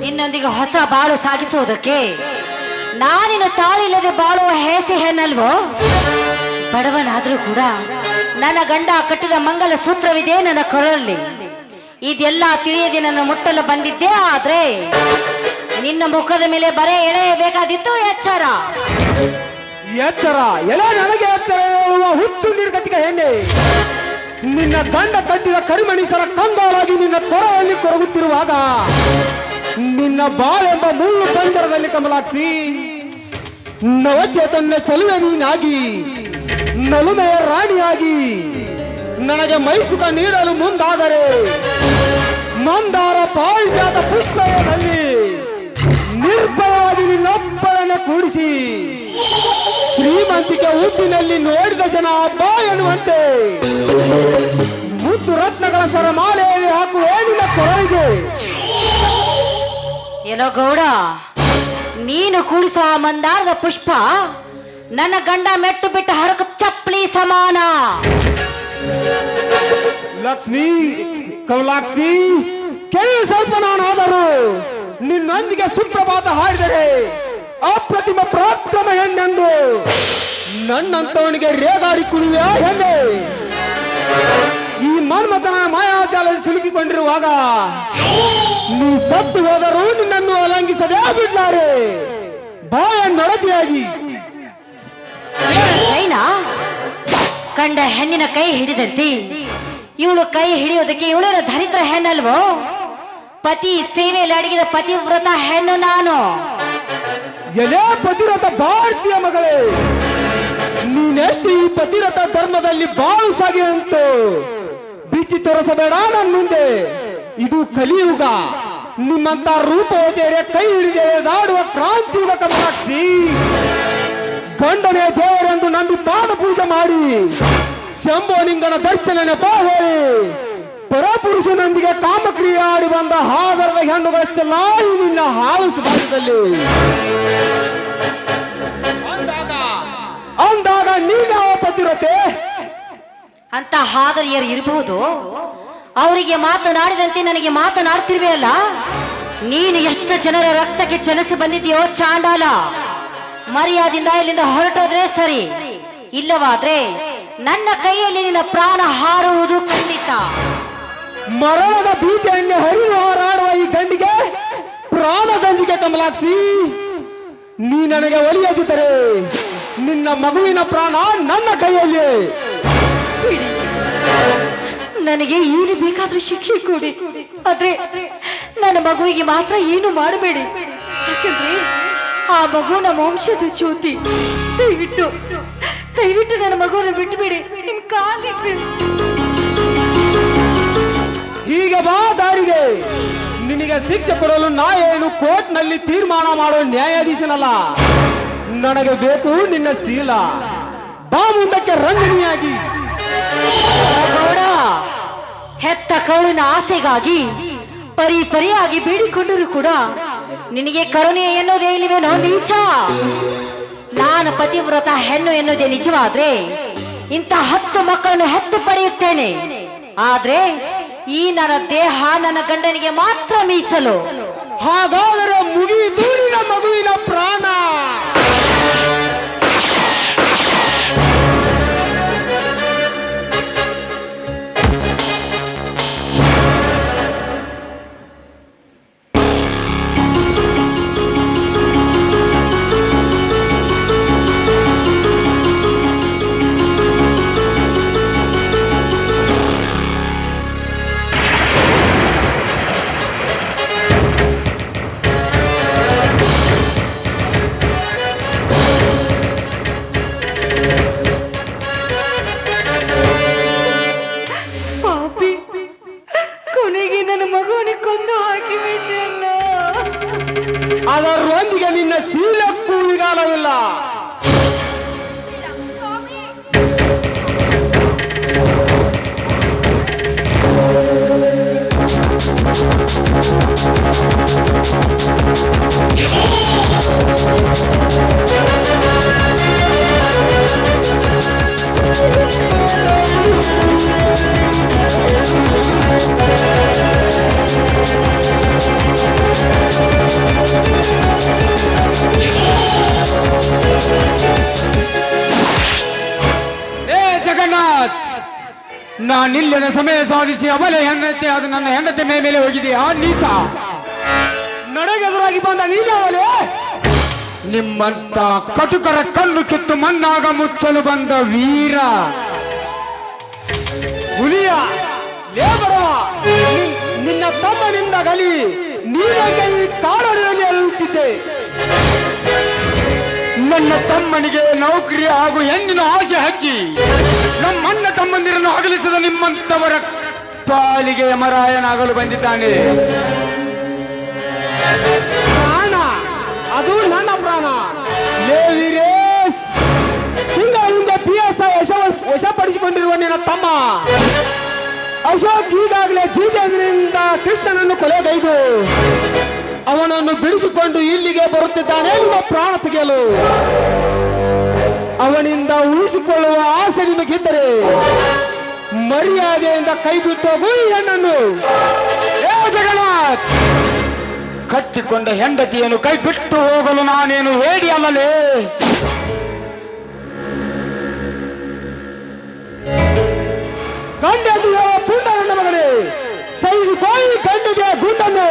ನಿನ್ನೊಂದಿಗೆ ಹೊಸ ಬಾಳು ಸಾಗಿಸುವುದಕ್ಕೆ ನಾನಿನ ತಾಳಿಲ್ಲದೆ ಬಾಳುವ ಹೇಸಿ ಹೆಣ್ಣಲ್ವೋ? ಬಡವನಾದರೂ ಕೂಡ ನನ್ನ ಗಂಡ ಕಟ್ಟಿದ ಮಂಗಲ ಸೂತ್ರವಿದೆ ನನ್ನ ಕೊರಳಲ್ಲಿ. ಇದೆಲ್ಲ ತಿಳಿಯದೆ ನನ್ನ ಮುಟ್ಟಲು ಬಂದಿದ್ದೆ. ಆದ್ರೆ ನಿನ್ನ ಮುಖದ ಮೇಲೆ ಬರೆ ಎಳೆಯಬೇಕಾದಿತ್ತು. ಎಚ್ಚರ ಎಚ್ಚರ ಎಲ್ಲ ನನಗೆ ಎಚ್ಚರ ಹೇಳುವ ಹುಚ್ಚು ನಿರ್ಗತಿಕ ಹೆಣ್ಣೆ. ನಿನ್ನ ಗಂಡ ಕಟ್ಟಿದ ಕರಿಮಣಿಸರ ಕಂಗಾಲಾಗಿ ನಿನ್ನ ಕೊರಳಲ್ಲಿ ಕೊರಗುತ್ತಿರುವಾಗ ನಿನ್ನ ಬಾಳೆಂಬ ಮುಳ್ಳು ಪಂಜರದಲ್ಲಿ ಕಮಲಾಕ್ಷಿ ನವಚೇತನ್ಯ ಚಲುವೆ ನೀನಾಗಿ ನಲುಮೆಯ ರಾಣಿಯಾಗಿ ನನಗೆ ಮೈಸುಖ ನೀಡಲು ಮುಂದಾದರೆ ಮಂದಾರ ಪಾರಿಜಾತ ಪುಷ್ಪದಲ್ಲಿ ನಿರ್ಭಯವಾಗಿ ನಿನ್ನೊಬ್ಬರನ್ನ ಕೂಡಿಸಿ ಶ್ರೀಮಂತಿಕೆ ಊಪಿನಲ್ಲಿ ನೋಡಿದ ಜನ ಬಾ ಎನ್ನುವಂತೆ ಮುತ್ತು ರತ್ನಗಳ ಸರಮಾಲೆಯಲ್ಲಿ ಹಾಕುವ ನಿನ್ನ ಕೊರಳಿಗೆ. ಏನೋ ಗೌಡ, ನೀನು ಕೂಡಿಸುವ ಮಂದಾರದ ಪುಷ್ಪ ನನ್ನ ಗಂಡ ಮೆಟ್ಟು ಬಿಟ್ಟ ಹರಕ ಚಪ್ಪಲಿ ಸಮಾನ. ಲಕ್ಷ್ಮಿ ಕಮಲಾಕ್ಷಿ, ಕೆಲವು ಸ್ವಲ್ಪ ನಾನಾದರೂ ನಿನ್ನೊಂದಿಗೆ ಸುಪ್ರಭಾತ ಹಾಡಿದರೆ ಅಪ್ರತಿಮ ಪರಾಕ್ರಮ ಹೆಣ್ಣೆಂದು ನನ್ನಂತವನಿಗೆ ರೇಗಾಡಿ ಕುಣಿಯ ಹೆಣ್ಣೆ. ಈ ಮನ್ಮಥನ ಮಾಯಾಜಾಲದಲ್ಲಿ ಸಿಲುಕಿಕೊಂಡಿರುವಾಗ ನೀ ಸತ್ತು ಹೋದರೂ ನಿನ್ನನ್ನು ಅಲಂಘಿಸದೇ ಬಿಡ್ಲಾರೆ. ಬಾಯನ್ನೊಡತಿಯಾಗಿ ಏನಾ ಕಂಡ ಹೆಣ್ಣಿನ ಕೈ ಹಿಡಿದಂತೆ ಇವಳು ಕೈ ಹಿಡಿಯೋದಕ್ಕೆ ಇವಳು ದರಿದ್ರ ಹೆಣ್ಣಲ್ವೋ? ಪತಿ ಸೇವೆಯಲ್ಲಿ ಅಡಗಿದ ಪತಿವ್ರತ ಹೆಣ್ಣು ನಾನು. ಎಲೆ ಪತಿರಥ ಭಾರತೀಯ ಮಗಳೇ, ನೀನೆಷ್ಟು ಈ ಪತಿರಥ ಧರ್ಮದಲ್ಲಿ ಬಾಳು ಸಾಗಿ ಅಂತು ಬಿಚ್ಚಿ ತೋರಿಸಬೇಡ ನನ್ನ ಮುಂದೆ. ಇದು ಕಲಿಯುಗ. ನಿಮ್ಮಂತ ರೂಪವತಿಯರೇ ಕೈ ಹಿಡಿದೇ ದಾಡುವ ಕ್ರಾಂತಿಯುಗ ಕಮಲಾಕ್ಷಿ. ಗಂಡನೇ ದೇವರೆಂದು ನಂಬಿ ಪಾದ ಪೂಜೆ ಮಾಡಿ ಶಂಭೋಲಿಂಗನ ದರ್ಶನ ನೆಪ ಹೇಳಿ ಪರಪುರುಷನೊಂದಿಗೆ ಕಾಮಕ್ರಿಯೆ ಆಡಿ ಬಂದ ಹಾದರದ ಹೆಣ್ಣುಗಳಷ್ಟೆಲ್ಲ ನಿನ್ನ ಹಾಳು ಭಾಗದಲ್ಲಿ ಅಂದಾಗ ನೀನು ಪತಿರತೆ ಅಂತ ಹಾದರಿಯರು ಇರಬಹುದು. ಅವರಿಗೆ ಮಾತನಾಡಿದಂತೆ ನನಗೆ ಮಾತನಾಡ್ತಿರ್ವೆ ಅಲ್ಲ. ನೀನು ಎಷ್ಟು ಜನರ ರಕ್ತಕ್ಕೆ ಚಲಿಸಿ ಬಂದಿದೆಯೋ ಚಾಂಡಾಲ. ಮರ್ಯಾದಿಂದ ಇಲ್ಲಿಂದ ಹೊರಟೋದ್ರೆ ಸರಿ, ಇಲ್ಲವಾದ್ರೆ ನನ್ನ ಕೈಯಲ್ಲಿ ನಿನ್ನ ಪ್ರಾಣ ಹಾರುವುದು ಖಂಡಿತ. ಮರಣದ ಭೀತಿಯಲ್ಲಿ ಹರಿದು ಹೋರಾಡುವ ಈ ಗಂಡಿಗೆ ಪ್ರಾಣದಂಜಿಗೆ ಕಮಲಾಕ್ಷಿ. ನೀ ನನಗೆ ಒಲಿಯದಿದ್ದರೆ ನಿನ್ನ ಮಗುವಿನ ಪ್ರಾಣ ನನ್ನ ಕೈಯಲ್ಲಿ. ನನಗೆ ಏನು ಬೇಕಾದ್ರೂ ಶಿಕ್ಷೆ ಕೊಡಿ, ಆದ್ರೆ ನನ್ನ ಮಗುವಿಗೆ ಮಾತ್ರ ಏನು ಮಾಡಬೇಡಿ. ಯಾಕಂದ್ರೆ ಆ ಮಗು ನಮ್ಮ ವಂಶದ ಜ್ಯೋತಿ. ದಯವಿಟ್ಟು ದಯವಿಟ್ಟು ನನ್ನ ಮಗುವನ್ನು ಬಿಟ್ಟುಬಿಡಿ. ನಿಮ್ ಕಾಲಿಗೆ ಹೀಗೆ ಬಾ ದಾರಿಗೆ. ನಿನಗೆ ಶಿಕ್ಷೆ ಕೊಡಲು ನಾ ಏನು ಕೋರ್ಟ್ನಲ್ಲಿ ತೀರ್ಮಾನ ಮಾಡೋ ನ್ಯಾಯಾಧೀಶನಲ್ಲ. ನನಗೆ ಬೇಕು ನಿನ್ನ ಶೀಲ. ಬಾ ಮುಂದಕ್ಕೆ ರಂಜನಿಯಾಗಿ. ಗೌಡ, ಹೆತ್ತ ಕರುಳಿನ ಆಸೆಗಾಗಿ ಪರಿಯಾಗಿ ಬೇಡಿಕೊಂಡರೂ ಕೂಡ ನಿನಗೆ ಕರುಣೆ ಎನ್ನುವುದೇ ಇಲ್ಲವೇನೋ ನೀಚ. ನಾನು ಪತಿವ್ರತ ಹೆಣ್ಣು ಎನ್ನುವುದೇ ನಿಜವಾದ್ರೆ ಇಂಥ 10 ಮಕ್ಕಳನ್ನು ಹೆತ್ತು ಪಡೆಯುತ್ತೇನೆ. ಆದ್ರೆ ಈ ನನ್ನ ದೇಹ ನನ್ನ ಗಂಡನಿಗೆ ಮಾತ್ರ ಮೀಸಲು. ಹಾಗಾದರೆ ಮುಗಿಯಿತು ನಿನ್ನ ಮಗುವಿನ ಪ್ರಾಣ. ನಾನಿಲ್ಲದ ಸಮಯ ಸಾಧಿಸಿ ಅಬಲೆ ಹೆಂಡತಿ ಅದು ನನ್ನ ಹೆಂಡತಿ ಮೇಲೆ ಹೋಗಿದೆ ಆ ನೀಚ. ನನಗೆದುರಾಗಿ ಬಂದ ನೀನಾವಲೆ ನಿಮ್ಮಂತ ಕಟುಕರ ಕಣ್ಣು ಕಿತ್ತು ಮಣ್ಣಾಗ ಮುಚ್ಚಲು ಬಂದ ವೀರ ಹುಲಿಯ ಲೇಬರವ. ನಿನ್ನ ತಮ್ಮನಿಂದ ಗಲಿ ನೀನಾಗೆ ಈ ಕಾಡಲ್ಲಿ ಅಳುತ್ತಿದ್ದೆ. ನನ್ನ ತಮ್ಮನಿಗೆ ನೌಕರಿ ಹಾಗೂ ಹೆಣ್ಣಿನ ಆಸೆ ಹಚ್ಚಿ ನಮ್ಮಣ್ಣ ತಮ್ಮಂದಿರನ್ನು ಅಗಲಿಸಿದ ನಿಮ್ಮಂತವರ ಪಾಲಿಗೆ ಯಮರಾಯನಾಗಲು ಬಂದಿದ್ದಾನೆ. ಪ್ರಾಣ ಅದು ನನ್ನ ಪ್ರಾಣ. ಹಿಂದೆ PSI ವಶಪಡಿಸಿಕೊಂಡಿರುವ ನಿನ್ನ ತಮ್ಮ ಅಶೋಕ್ ಈಗಾಗಲೇ ಜಿತೇಂದ್ರನಿಂದ ಕೃಷ್ಣನನ್ನು ಕೊಲೆಗೈದು ಅವನನ್ನು ಬಿಡಿಸಿಕೊಂಡು ಇಲ್ಲಿಗೆ ಬರುತ್ತಿದ್ದಾನೆ ನಿಮ್ಮ ಪ್ರಾಣ ತೆಗೆಯಲು. ಅವನಿಂದ ಉಳಿಸಿಕೊಳ್ಳುವ ಆಸೆ ನಿಮಗಿದ್ದರೆ ಮರ್ಯಾದೆಯಿಂದ ಕೈ ಬಿಟ್ಟು ಹೋಗು ಈ ಹೆಣ್ಣನ್ನು. ಜಗನ್ನಾಥ್, ಕಟ್ಟಿಕೊಂಡ ಹೆಂಡತಿಯನ್ನು ಕೈ ಬಿಟ್ಟು ಹೋಗಲು ನಾನೇನು ಹೇಳಿ ಅಲ್ಲಲೇ. ಗಂಡನಿಗೆ ಪುಂಡ ನನ್ನ ಮಗನೇ, ಸಹಿಸಿಕೊಳ್ಳಿ ಗಂಡಿಗೆ ಗುಂಡನ್ನು.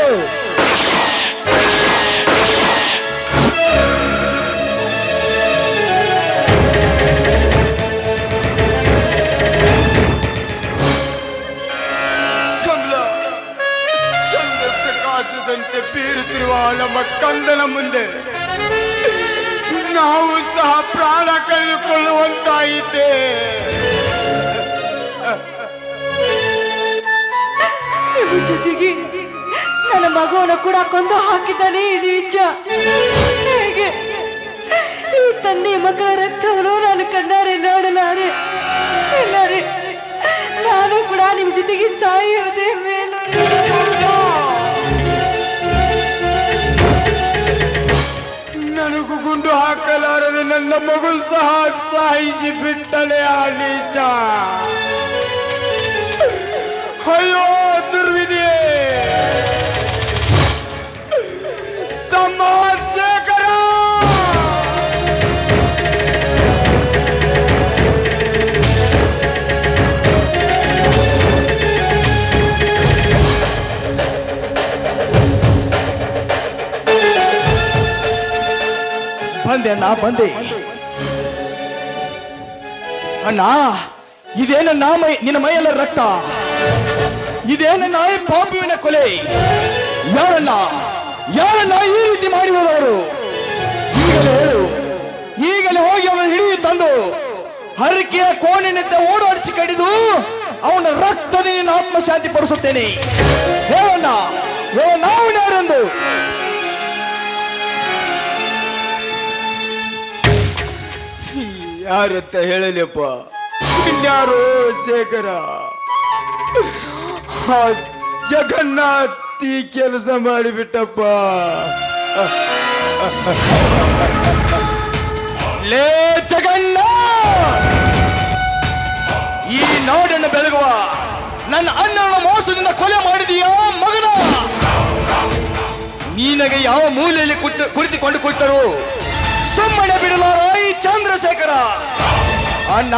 ಪ್ರಕಾಶದಂತೆ ಬೀರುತ್ತಿರುವ ನಮ್ಮ ಕಂದನ ಮುಂದೆ ನಾವು ಸಹ ಪ್ರಾಣ ಕಳೆದುಕೊಳ್ಳುವಂತಾಯಿತೆ. ಜೊತೆಗೆ ನನ್ನ ಮಗುವನ್ನು ಕೂಡ ಕೊಂದು ಹಾಕಿದ್ದಾನೆ ಈ ನೀಚ. ಹೇಗೆ ಈ ತಂದೆ ಮಕ್ಕಳ ರಕ್ತವನ್ನು ನಾನು ಕಣ್ಣಾರೆ ನೋಡಲಾರೆ. ಇಲ್ಲರೆ ನಾನು ಕೂಡ ನಿಮ್ ಜೊತೆಗೆ ಸಾಯುವುದೇ ಮೇಲು. ನನಗೂ ಗುಂಡು ಹಾಕಲಾರದೆ ನನ್ನ ಮಗು ಸಹ ಸಾಯಿಸಿ ಬಿಟ್ಟಲೆ ಆ ನೀಚ. ಅಯ್ಯೋ ದುರ್ವಿಧಿ. ತಮ್ಮ ಶೇಖರ, ಬಂದೆ ಅಣ್ಣ, ಬಂದೆ ಅಣ್ಣ. ಇದೇನನ್ನ ನಿನ್ನ ಮೈಯೆಲ್ಲ ರಕ್ತ, ಇದೇನನ್ನ ಈ ಪಾಪುವಿನ ಕೊಲೆ. ಯಾರನ್ನ ಯಾರನ್ನ ಈ ರೀತಿ ಮಾಡಿ ಹೋದವರು? ಈಗಲೇ ಹೇಳು. ಈಗಲೇ ಹೋಗಿ ಅವನು ಹಿಡಿದು ತಂದು ಹರಕೆಯ ಕೋಣಿನಿಂದ ಓಡಾಡಿಸಿ ಕಡಿದು ಅವನ ರಕ್ತದ ನಿನ್ನ ಆತ್ಮಶಾಂತಿ ಪಡಿಸುತ್ತೇನೆ. ಹೇಳಣ್ಣ, ನಾವು ಯಾರೆಂದು. ಯಾರತ್ತ ಹೇಳಲಿಯಪ್ಪ? ಇನ್ಯಾರೋ ಶೇಖರ. ಆ ಜಗನ್ನಾಥ್ ಈ ಕೆಲಸ ಮಾಡಿಬಿಟ್ಟಪ್ಪ. ಲೇ ಜಗನ್ನಾಥ್, ಈ ನಾಡನ್ನು ಬೆಳಗುವ ನನ್ನ ಅಣ್ಣನ ಮೋಸದಿಂದ ಕೊಲೆ ಮಾಡಿದೀಯಾ ಮಗನ? ನಿನಗೆ ಯಾವ ಮೂಲೆಯಲ್ಲಿ ಕುಳಿತುಕೊಂಡು ಕೂತರು ಸುಮ್ಮನೆ ಬಿಡಲಾರ ಈ ಚಂದ್ರಶೇಖರ. ಅಣ್ಣ,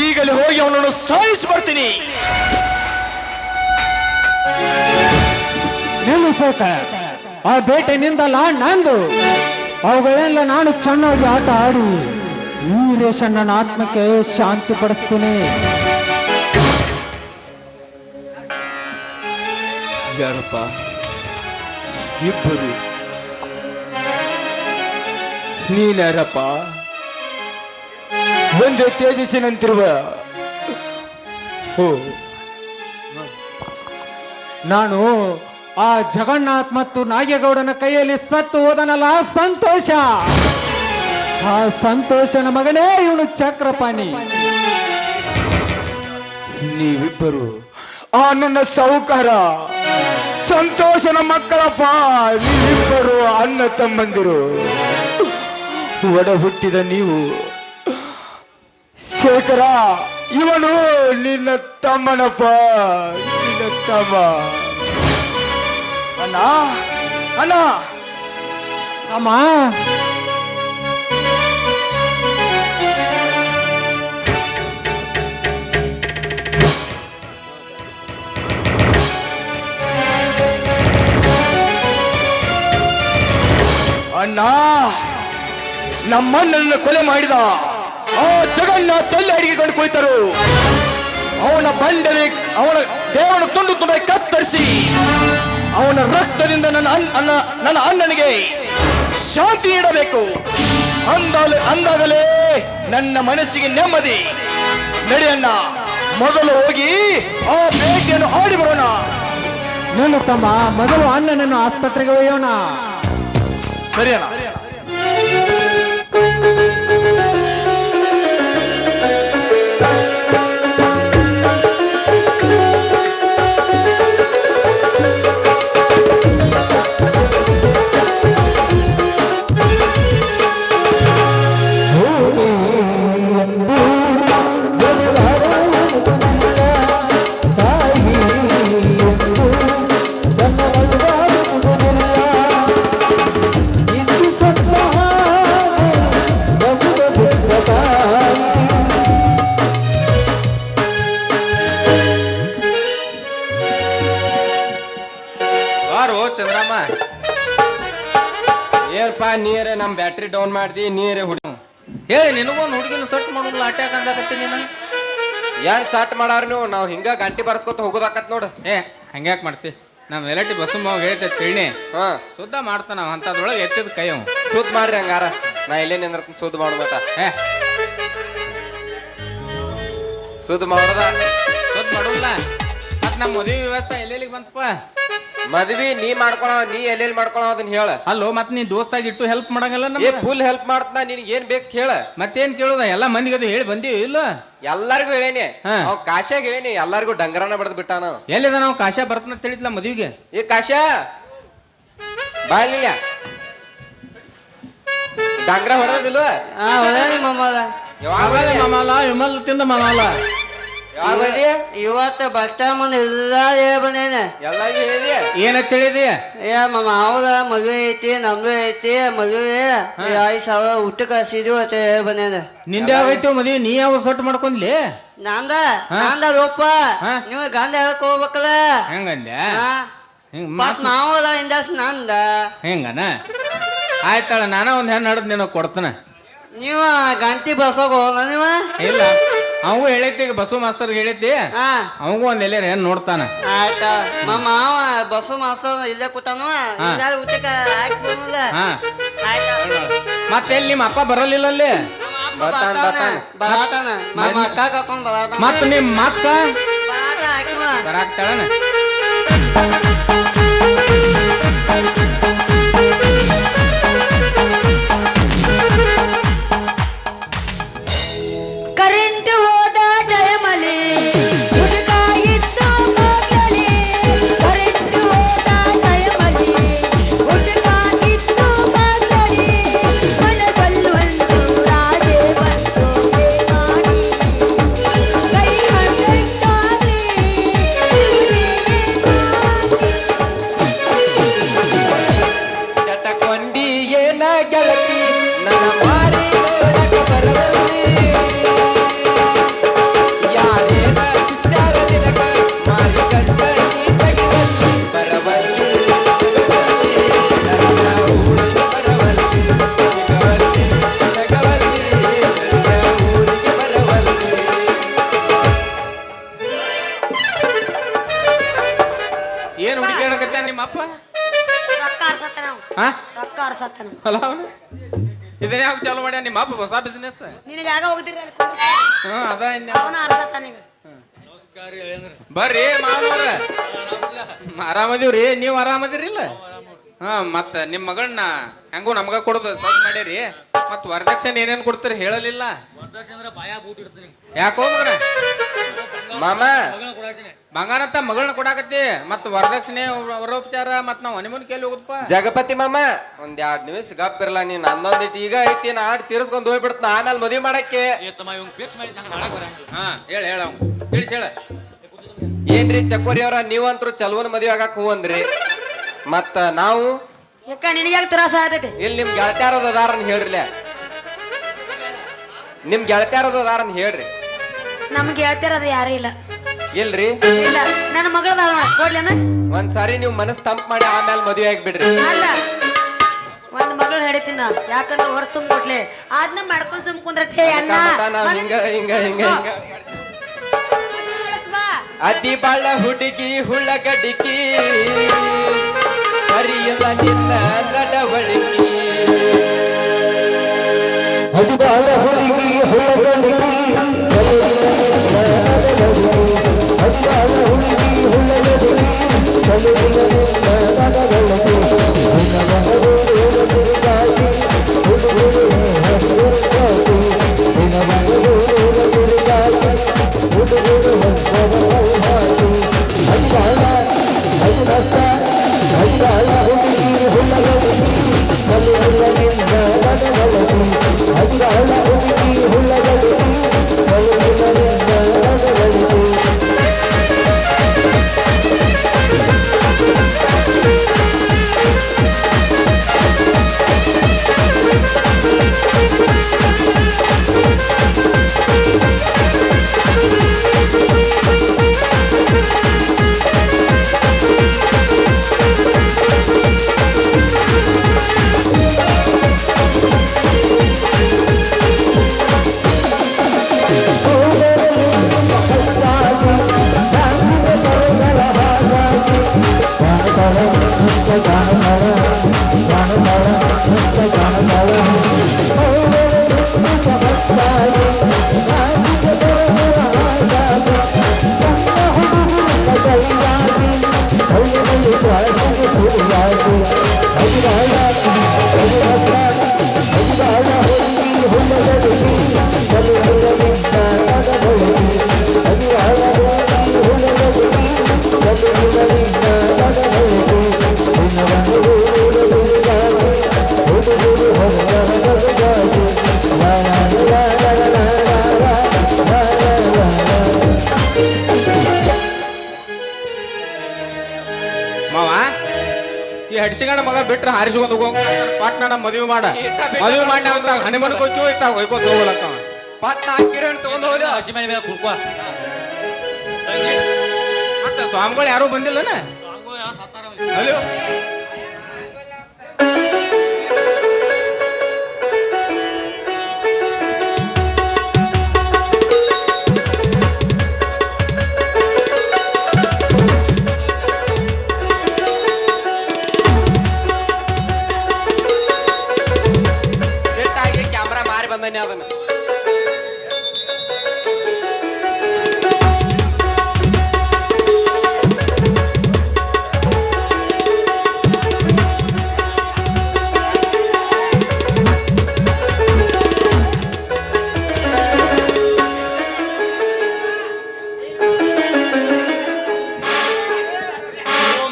ಈಗಲೇ ಹೋಗಿ ಅವನನ್ನು ಸಾಯಿಸಿ ಬರ್ತೀನಿ. ನಿಲ್ಲಿಸೋಕ ಆ ಬೇಟೆನಿಂದಲ್ಲ ನಂದು. ಅವುಗಳೆಲ್ಲ ನಾನು ಚೆನ್ನಾಗಿ ಆಟ ಆಡಿ ಈ ರೇಷಣ್ಣನ ಆತ್ಮಕ್ಕೆ ಶಾಂತಿ ಪಡಿಸ್ತೀನಿ. ಯಾರಪ್ಪ ಇಬ್ಬರು? ನೀನ್ಯಾರಪ್ಪ? ಒಂದೇ ತೇಜಸ್ಸಿನಂತಿರುವ. ನಾನು ಆ ಜಗನ್ನಾಥ್ ಮತ್ತು ನಾಗೇಗೌಡನ ಕೈಯಲ್ಲಿ ಸತ್ತು ಹೋದನಲ್ಲ ಸಂತೋಷ. ಆ ಸಂತೋಷನ ಮಗನೇ ಇವನು ಚಕ್ರಪಾಣಿ. ನೀವಿಬ್ಬರು ಆ ನನ್ನ ಸಾಹುಕಾರ ಸಂತೋಷನ ಮಕ್ಕಳಪ್ಪ. ನೀವಿಬ್ಬರು ಅಣ್ಣ ತಮ್ಮಂದಿರು. ಒಡ ಹುಟ್ಟಿದ ನೀವು. ಶೇಖರ ಇವನು ನಿನ್ನ ತಮ್ಮನಪ್ಪ, ನಿನ್ನ ತಮ್ಮ. ಅಣ್ಣ, ಅಣ್ಣ, ಅಮ್ಮ, ಅಣ್ಣ ನಮ್ಮಣ್ಣನನ್ನು ಕೊಲೆ ಮಾಡಿದ ಆ ಜಗನ್ನಾಥ ತಲೆ ಅಡಿಗೆಕೊಂಡು ಕುಳಿತರು. ಅವನ ಬಂಡಲಿ ಅವನ ದೇವನ ತುಂಡು ತುಂಡ ಕತ್ತರಿಸಿ ಅವನ ರಕ್ತದಿಂದ ನನ್ನ ಅಣ್ಣನಿಗೆ ಶಾಂತಿ ನೀಡಬೇಕು. ಅಂದಾಗಲೇ ನನ್ನ ಮನಸ್ಸಿಗೆ ನೆಮ್ಮದಿ. ನಡೆಯಣ್ಣ, ಮೊದಲು ಹೋಗಿ ಆ ಬೇಟೆಯನ್ನು ಆಡಿ ಬರೋಣ. ನನ್ನ ತಮ್ಮ, ಮೊದಲು ಅಣ್ಣನನ್ನು ಆಸ್ಪತ್ರೆಗೆ ಒಯ್ಯೋಣ. ಸರಿ ಅಣ್ಣ. ಚಂದ್ರಮ್ಮ ಏನಪ್ಪ ನೀರೇ ನಮ್ಮ ಬ್ಯಾಟ್ರಿ ಡೌನ್ ಮಾಡ್ದಿ, ನೀರೇ ಹುಡುಗ ಹೇಳಿ ನಿನಗೊಂದು ಹುಡುಗಿನ ಸಟ್ ಮಾಡೋಲ್ಲ ಅಟ್ಯಾಕ್ ಅಂದಾಕತ್ತಿ ನೀನು. ಏನ್ ಸಾಟ್ ಮಾಡಾರ ನೀವು? ನಾವು ಹಿಂಗ ಗಂಟಿ ಬರ್ಸ್ಕೊತ ಹೋಗೋದಾಕತ್ ನೋಡು. ಹಂಗ್ಯಾಕ್ ಮಾಡ್ತಿ? ನಮ್ಮ ಎಲಟಿ ಬಸ್ಸು ಮಾವ ಹೇಳ್ತೈತೆ ತಿಳಿ. ಹಾ, ಶುದ್ಧ ಮಾಡ್ತಾನ ಅಂತದ್ರೊಳಗೆ ಎತ್ತಿದ ಕೈ ಅವ. ಸುದ್ ಮಾಡ್ರಿ ಹಂಗಾರ. ನಾ ಇಲ್ಲೇ ನಿಂದಿರ್ತೀನಿ ಸುದ್ ಮಾಡ್ಬೇಕ. ಸುದ್ ಮಾಡೋದ ಶುದ್ಧ ಮಾಡೋಲ್ಲ. ಮತ್ ನಮ್ಮ ಮದುವೆ ವ್ಯವಸ್ಥೆ ಎಲ್ಲೆಲ್ಲಿಗೆ ಬಂತಪ್ಪ? ಮದ್ವಿ ನೀ ಮಾಡ್ಕೊಳ, ನೀ ಎಲ್ಲೆಲ್ಲಿ ಮಾಡ್ಕೊಳ ಅದನ್ನ ಹೇಳ. ಅಲ್ಲೋ ಮತ್ ನೀ ದೋಸ್ತಾಗಿ ಇಟ್ಟು ಹೆಲ್ಪ್ ಮಾಡಂಗಲ್ಲ ಏ ಫುಲ್ ಹೆಲ್ಪ್ ಮಾಡ್ತಾ. ನಿನಗೆ ಏನ್ ಬೇಕು ಹೇಳ. ಮತ್ತೇನ್ ಕೇಳೋದ? ಎಲ್ಲ ಮಂದಿಗೆ ಅದು ಹೇಳಿ ಬಂದೀವಿ ಇಲ್ಲ? ಎಲ್ಲಾರ್ಗು ಹೇಳೇನಿ. ಹಾ. ಅವ್ ಕಾಶ್ಯಾಗ ಹೇಳೇನಿ ಎಲ್ಲಾರ್ಗು ಡಂಗರನ ಬಡ್ದ್ ಬಿಟ್ಟ ನಾವು. ಎಲ್ಲಿದ ನಾವು ಕಾಶ ಬರ್ತನ ತಿಳಿದ್ಲ ಮದುವೆಗೆ. ಏ ಕಾಶ್ಯಾ ಬಾಯ್ಲಿಲ್ಲ, ಡಂಗ್ರ ಹೊಡೆದಿಲ್ವ? ಯಾವಾಗ ಮಮಾಲ ವಿಮಲ್ ತಿಂದ ಮಮಾಲ ಯಾವಾಗ ಬಂದಿ? ಇವತ್ತು ಬಸ್ ಸ್ಟಾಂಡ್ ಮುಂದೆ ಎಲ್ಲ ಬಂದೇನೆ. ಎಲ್ಲಾರ್ಗು ಹೇಳಿದಿ? ಏನಂತ ಹೇಳಿದಿ? ಮಾವದ ಮದ್ವೆ ಐತಿ, ನಮ್ದು ಐತಿ ಮದ್ವೆ. 5,000 ಊಟಕ್ಕೆ ಹಸಿದ್ವಿ ಅಂತ ಬಂದೇನೆ. ನಿಂದೆ ಯಾವೈತಿ ಮದುವೆ? ನೀ ಯಾವ ಸೊಟ್ಟು ಮಾಡ್ಕೊಂಡ್ಲಿ? ನಂದ ರೂಪ ನೀವು ಗಂಡ ಹೇಳಕ್ ಹೋಗ್ಬೇಕಲ್ಲ. ಹೆಂಗಂದ್ಯ? ಹಿಂಗ್ ಮತ್ ಮಾವದ ಇಂದಸ್ ನಂದ. ಹೆಂಗನ? ಆಯ್ತಾಳ, ನಾನ ಒಂದ್ ಹೆಣ್ಣು ಹಡದ್ ನಿನಗ್ ಕೊಡ್ತಾನ. ನೀವ ಗಂಟಿ ಬಸ್ಸೋಗ ಹೋಗ ನೀವ. ಇಲ್ಲ, ಅವು ಹೇಳೈತಿ, ಬಸ್ಸು ಮಾಸ್ತರ್ ಹೇಳೈತಿ. ಅವಂಗೂ ಒಂದ್ ಎಲ್ಲಾರ ಹೆಣ್ ನೋಡ್ತಾನ. ಆಯ್ತಾ ಮಾವ ಬಸ್ಸು ಮಾಸ್ತರ್ ಇಲ್ಲೇ ಕೂತಾನು. ಊಟಕ್ಕೆ ಹಾಕಿ ಬಂದಿಲ್ಲ. ಮತ್ತೆಲ್ಲಿ ನಿಮ್ಮ ಅಪ್ಪ ಬರಲಿಲ್ಲ ಅಲ್ಲಿ? ಬರಾತಾನ ನಮ್ಮ ಅಕ್ಕ ಕರ್ಕೊಂಡ್ ಬರಾತಾನ. ಮತ್ ನಿಮ್ಮ ಅಕ್ಕ ಬರಾತ ಹಾಕಿವ ಬರಾಕ್ತಾಳನ? ಕರೆಂಟ್ ಹೋದ ಟೈಮಲ್ಲಿ ಹುಡುಗ ಇತ್ತು ಮಗಲಿ. ಕರೆಂಟ್ ಹೋದ ಟೈಮಲ್ಲಿ ಹುಡುಗ ಇತ್ತು ಮಗಲಿ. ಮನಸಲ್ಲೊಂದು ರಾಜೆ ಬಂತು ಬೇಗಾಡಿ. ಕೈ ಹಣ್ಣಕ್ಕಾಗ್ಲಿ ಚಟಕೊಂಡಿ ಏನ ಗೆಳತಿ ನನ್ನ ಮಾರಿ ನೋಡಕ ಬರವಲ್ಲಿ. ಯಾರೇನ ವಿಚಾರ ನಿನಗ ಮಾರಿ ಗಂಡ ನೀ ತೆಗಿವಲ್ಲಿ ಬರವಲ್ಲಿ. ನನ್ನ ಊರಿಗೆ ಬರವಲ್ಲಿ, ತೆಗವಲ್ಲಿ, ತೆಗವಲ್ಲಿ, ನನ್ನ ಊರಿಗೆ ಬರವಲ್ಲಿ. ಏನ್ ಹುಡುಕಾಡಕತ್ತ ನಿಮ್ಮ ಅಪ್ಪ? ರೊಕ್ಕ ಆರ್ಸತ್ತಾನ ಅವ. ಹಾ? ರೊಕ್ಕ ಆರ್ಸತ್ತಾನ. ಅಲ್ಲ ಅವನು ಇದನ್ನ ಯಾಕೆ ಚಾಲು ಮಾಡ್ಯ ನಿಮ್ಮ ಅಪ್ಪ? ಹೊಸ ಬಿಸ್ನೆಸ್. ನಿನಗೆ ಯಾಗ ಹೋಗ್ತಿರಿ ಅಲ್ಲಿ? ಹಾ, ಅದ ಅವನ ಆರ್ಸತ್ತಾನ ಈಗ. ಬರ್ರಿ ಮಾವನವ್ರ, ಆರಾಮದೀವ್ರಿ. ನೀವು ಆರಾಮದಿರಿಲ್ಲ? ಹಾ, ಮತ್ತ ನಿಮ್ ಮಗಳನ್ನ ಹೆಂಗೋ ನಮ್ಗ ಕೊಡೋದು ಸದ್ ಮಾಡ್ಯಾರಿ. ಮತ್ ವರದಕ್ಷಿಣೆ ಏನೇನ್ ಕೊಡ್ತೀರಿ ಹೇಳಲಿಲ್ಲ? ಯಾಕೋ ಮಗನ? ಮಾಮ ಬಂಗಾರಂತ ಮಗಳನ್ನ ಕೊಡಾಕತ್ತಿ, ಮತ್ ವರದಕ್ಷಿಣೆ ವರೋಪಚಾರ ಮತ್ ನಾವ್ ಹನಿಮೂನ್ ಕೇಳಿ ಹೋಗುದಪ್ಪ. ಜಗಪತಿ ಮಾಮ ಒಂದ್ 2 ನಿಮಿಷ ಗಪ್ ಇರಲ್ಲ ನೀನ್. ಅನ್ನೊಂದಿಟ್ಟು ಈಗ ಐತಿ, ನಾ ಆಡ್ ತೀರ್ಸ್ಕೊಂಡ್ ಹೋಗ್ಬಿಡ್ತ ಆಮೇಲೆ ಮದ್ವಿ ಮಾಡಕ್ಕೆ. ಹಾ, ಹೇಳ ತಿಳಿಸಿ ಹೇಳ. ಏನ್ರಿ ಚಕೋರಿ ಅವ್ರ, ನೀವಂತ್ರು ಚಲೋನ್ ಮದ್ವಿ ಆಗಾಕ ಹೂ ಅಂದ್ರಿ. ಮತ್ತ ನಾವು ಯಾಕ ನಿನಗೆ ಯಾಕೆ ತ್ರಾಸ ಆಗತೈತಿ? ಇಲ್ಲಿ ನಿಮ್ ಗೆಳತ್ಯಾರದ ಅದಾರನ್ ಹೇಳ್ರಿ. ನಿಮ್ ಗೆಳತ್ಯಾರದ ಅದಾರನ್ ಹೇಳ್ರಿ. ನಮ್ಗೆ ಹೇಳ್ತಿರೋದು ಯಾರು ಇಲ್ಲ. ಇಲ್ರಿ? ಇಲ್ಲ, ನನ್ನ ಮಗಳ ಕೊಡ್ಲೇನ? ಒಂದ್ಸಾರಿ ನೀವು ಮನಸ್ ತಂಪ್ ಮಾಡಿ ಆಮೇಲೆ ಮದ್ವೆ ಆಗ್ಬಿಡ್ರಿ. ಅಲ್ಲ, ಒಂದ್ ಮಗಳು ಮಾಡಿತೀನ ಯಾಕಂದ್ರೆ ಹೊರ ತುಂಬ ಕೊಟ್ಲೆ ಅದನ್ನ ಮಾಡ್ಕೊಂಡ್ ಸುಮ್ ಕುಂದ್ರತೆ ಅಣ್ಣ ನಾವ್ ಹಿಂಗ ಹಿಂಗ ಹಿಂಗ ಹಿಂಗ ಅತಿ ಬಾಳ ಹುಡುಗಿ ಹುಳ್ಳಗಡಿಕಿ ಸರಿಯಿಲ್ಲ ನಿನ್ನ ನಡವಳಿಕೆ ಅಧಿಕಾರ ಹುಡುಗಿ ಹುಡುಗನಿಗೆ ಅಧಿಕಾರ ಹುಡುಗಿ ಮಾವ ಈ ಹಡ್ಸಿಗಣ ಮಗ ಬಿಟ್ರೆ ಹಾರಿಸ್ಕೊಂಡು ಹೋಗ ಪಾಟ್ನ ಮದುವೆ ಮಾಡ ಮದುವೆ ಮಾಡಿ ಅಂತ ಹನಿಮನ್ಕ್ ಹೋಗ್ತೀವಿ ಇತ್ತ ಹೋಯ್ಕೋತ ಹೋಗ್ಲಕ್ಕ ಪಾಟ್ನ ಕಿರಣ್ ತಗೊಂಡ್ ಹೋದ ಹಸಿ ಮನೆ ಮೇಲೆ ಕುಡ್ಕೋ ಮತ್ತೆ ಸ್ವಾಮಿಗಳು ಯಾರು ಬಂದಿಲ್ಲನ ಅಲ್ಲೋ ಕ್ಯಾಮ್ರಾ ಮಾರಿ ಬಂದನೆ ಅದನ್ನ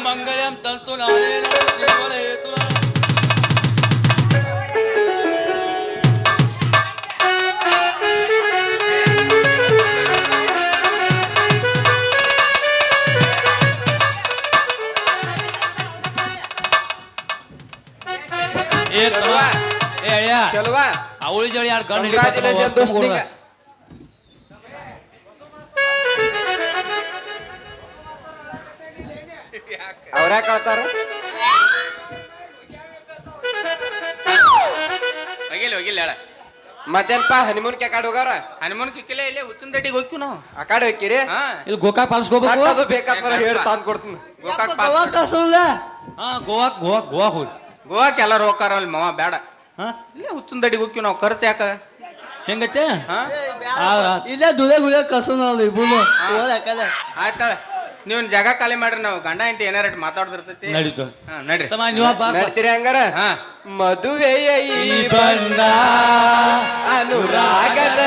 ಮಂಗಲಂ ತಂತು ನಾನೇನ ಹೇತು ಚಲವಾ ಅವಳಿ ಜಳಿ ಯಾರು ಗಂಡ Congratulations ದೋಸ್ತಿಗ. ಅವ್ರ ಯಾಕೆ ಹೇಳ್ತಾರ ಹೋಗಿಲ್ಲ ಹೇಳ ಮತ್ತೇನ್ಪ ಹನಿಮೂನ್ ಕೆಕಾಡ್ ಹೋಗಾರ ಹನುಮಾನ್ ಕಿಕ್ಕಿಲ್ಲ ಇಲ್ಲೇ ಉತ್ತಿನ ದಡ್ಡಿಗೆ ಹೋಗ್ತೀವಿ ನಾವು ಆ ಕಡೆ ಹೋಗ್ತೀರಿ ಹಾ ಇಲ್ಲಿ ಗೋಕಾಕ್ ಪಾಲಿಸ್ಕೋಬೇಕು ಅದು ಬೇಕಾದ್ರೆ ಹೇಳಿ ತಂದು ಕೊಡ್ತೀನಿ ಗೋಕಾಕ್ ಹಾ ಗೋವಾಕ್ ಗೋವಾಕ್ ಗೋವಾಕ್ ಹೋಗಿ ಗೋವಾಕ್ ಎಲ್ಲರೂ ಹೋಗ್ತಾರ ಅಲ್ಲಿ ಮಾವ ಬೇಡ ಹಾ ಇಲ್ಲೇ ಹುಚ್ಚಿನ ದಡ್ಡಿಗೆ ಹೋಗ್ತೀವಿ ನಾವು ಖರ್ಚು ಯಾಕ ಹೆಂಗೈತೆ ಹಾ ಇಲ್ಲೇ ದುಲೆ ಗುಲೆ ಕಸು ನಾವು ಇಬ್ಬರು ಆಯ್ತಾಳ ನೀವು ಜಾಗ ಖಾಲಿ ಮಾಡ್ರಿ ನಾವು ಗಂಡ ಇಂತ ಏನಾರ ಮಾತಾಡ್ದಿರ್ತೈತಿ ನಡೀತು ಹಾ ನಡ್ರಿ ತಮ್ಮ ನೀವು ನಡ್ತೀರಿ ಹಂಗಾರ ಹಾ ಮದುವೆಯ ಈ ಬಂದ ಅನುರಾಗದ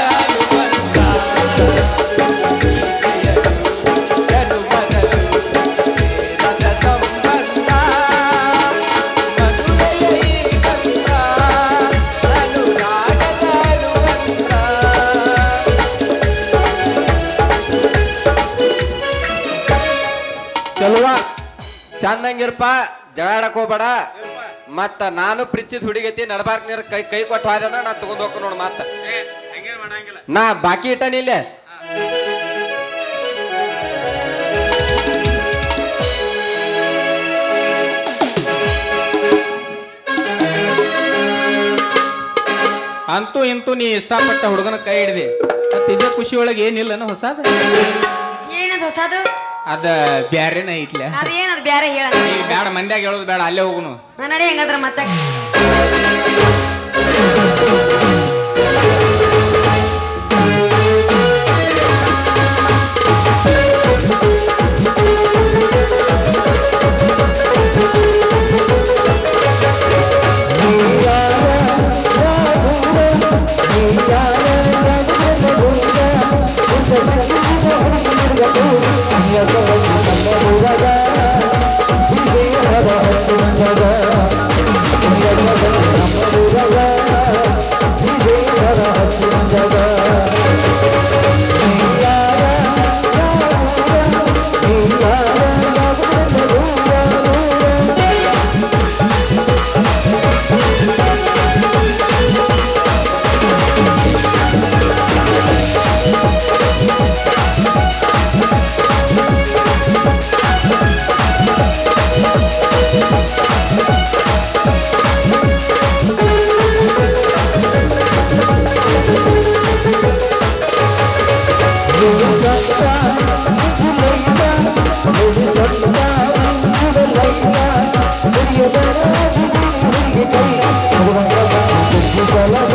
ಚಲುವ ಚಂದಂಗಿರ್ಪ ಜಗಾಡಕ್ ಹೋಗ್ಬೇಡ ಮತ್ತ ನಾನು ಪ್ರಿಚಿದ್ ಹುಡುಗೈತಿ ನಡಬಾರ್ಕ್ ನೀರ್ ಕೈ ಕೈ ಕೊಟ್ಟು ಹೋದ ಅಂದ್ರೆ ನಾ ತಗೊಂಡ್ ಹೋಗ್ತೀನಿ ನೋಡ್ ಮತ್ತ ಹಂಗೇನ್ ಮಾಡಂಗಿಲ್ಲ ನಾ ಬಾಕಿ ಇಟ್ಟನಿ ಇಲ್ಲೇ ಅಂತೂ ಇಂತೂ ನೀ ಇಷ್ಟಪಟ್ಟ ಹುಡುಗನ ಕೈ ಹಿಡ್ದೆ ಮತ್ತೆ ಇದೇ ಖುಷಿ ಒಳಗೆ ಏನಿಲ್ಲ ಹೊಸದ ಏನದು ಹೊಸದು? ಅದ ಬ್ಯಾರೇನ ಐತ್ಲ ಅದೇನದು ಬ್ಯಾರೆ ಹೇಳ. ಈ ಬೇಡ ಮಂದ್ಯಾಗ ಹೇಳೋದು ಬೇಡ ಅಲ್ಲೇ ಹೋಗುನು ನಡಿ ಹೆಂಗಂದ್ರ ಮತ್ತೆ. Thank you.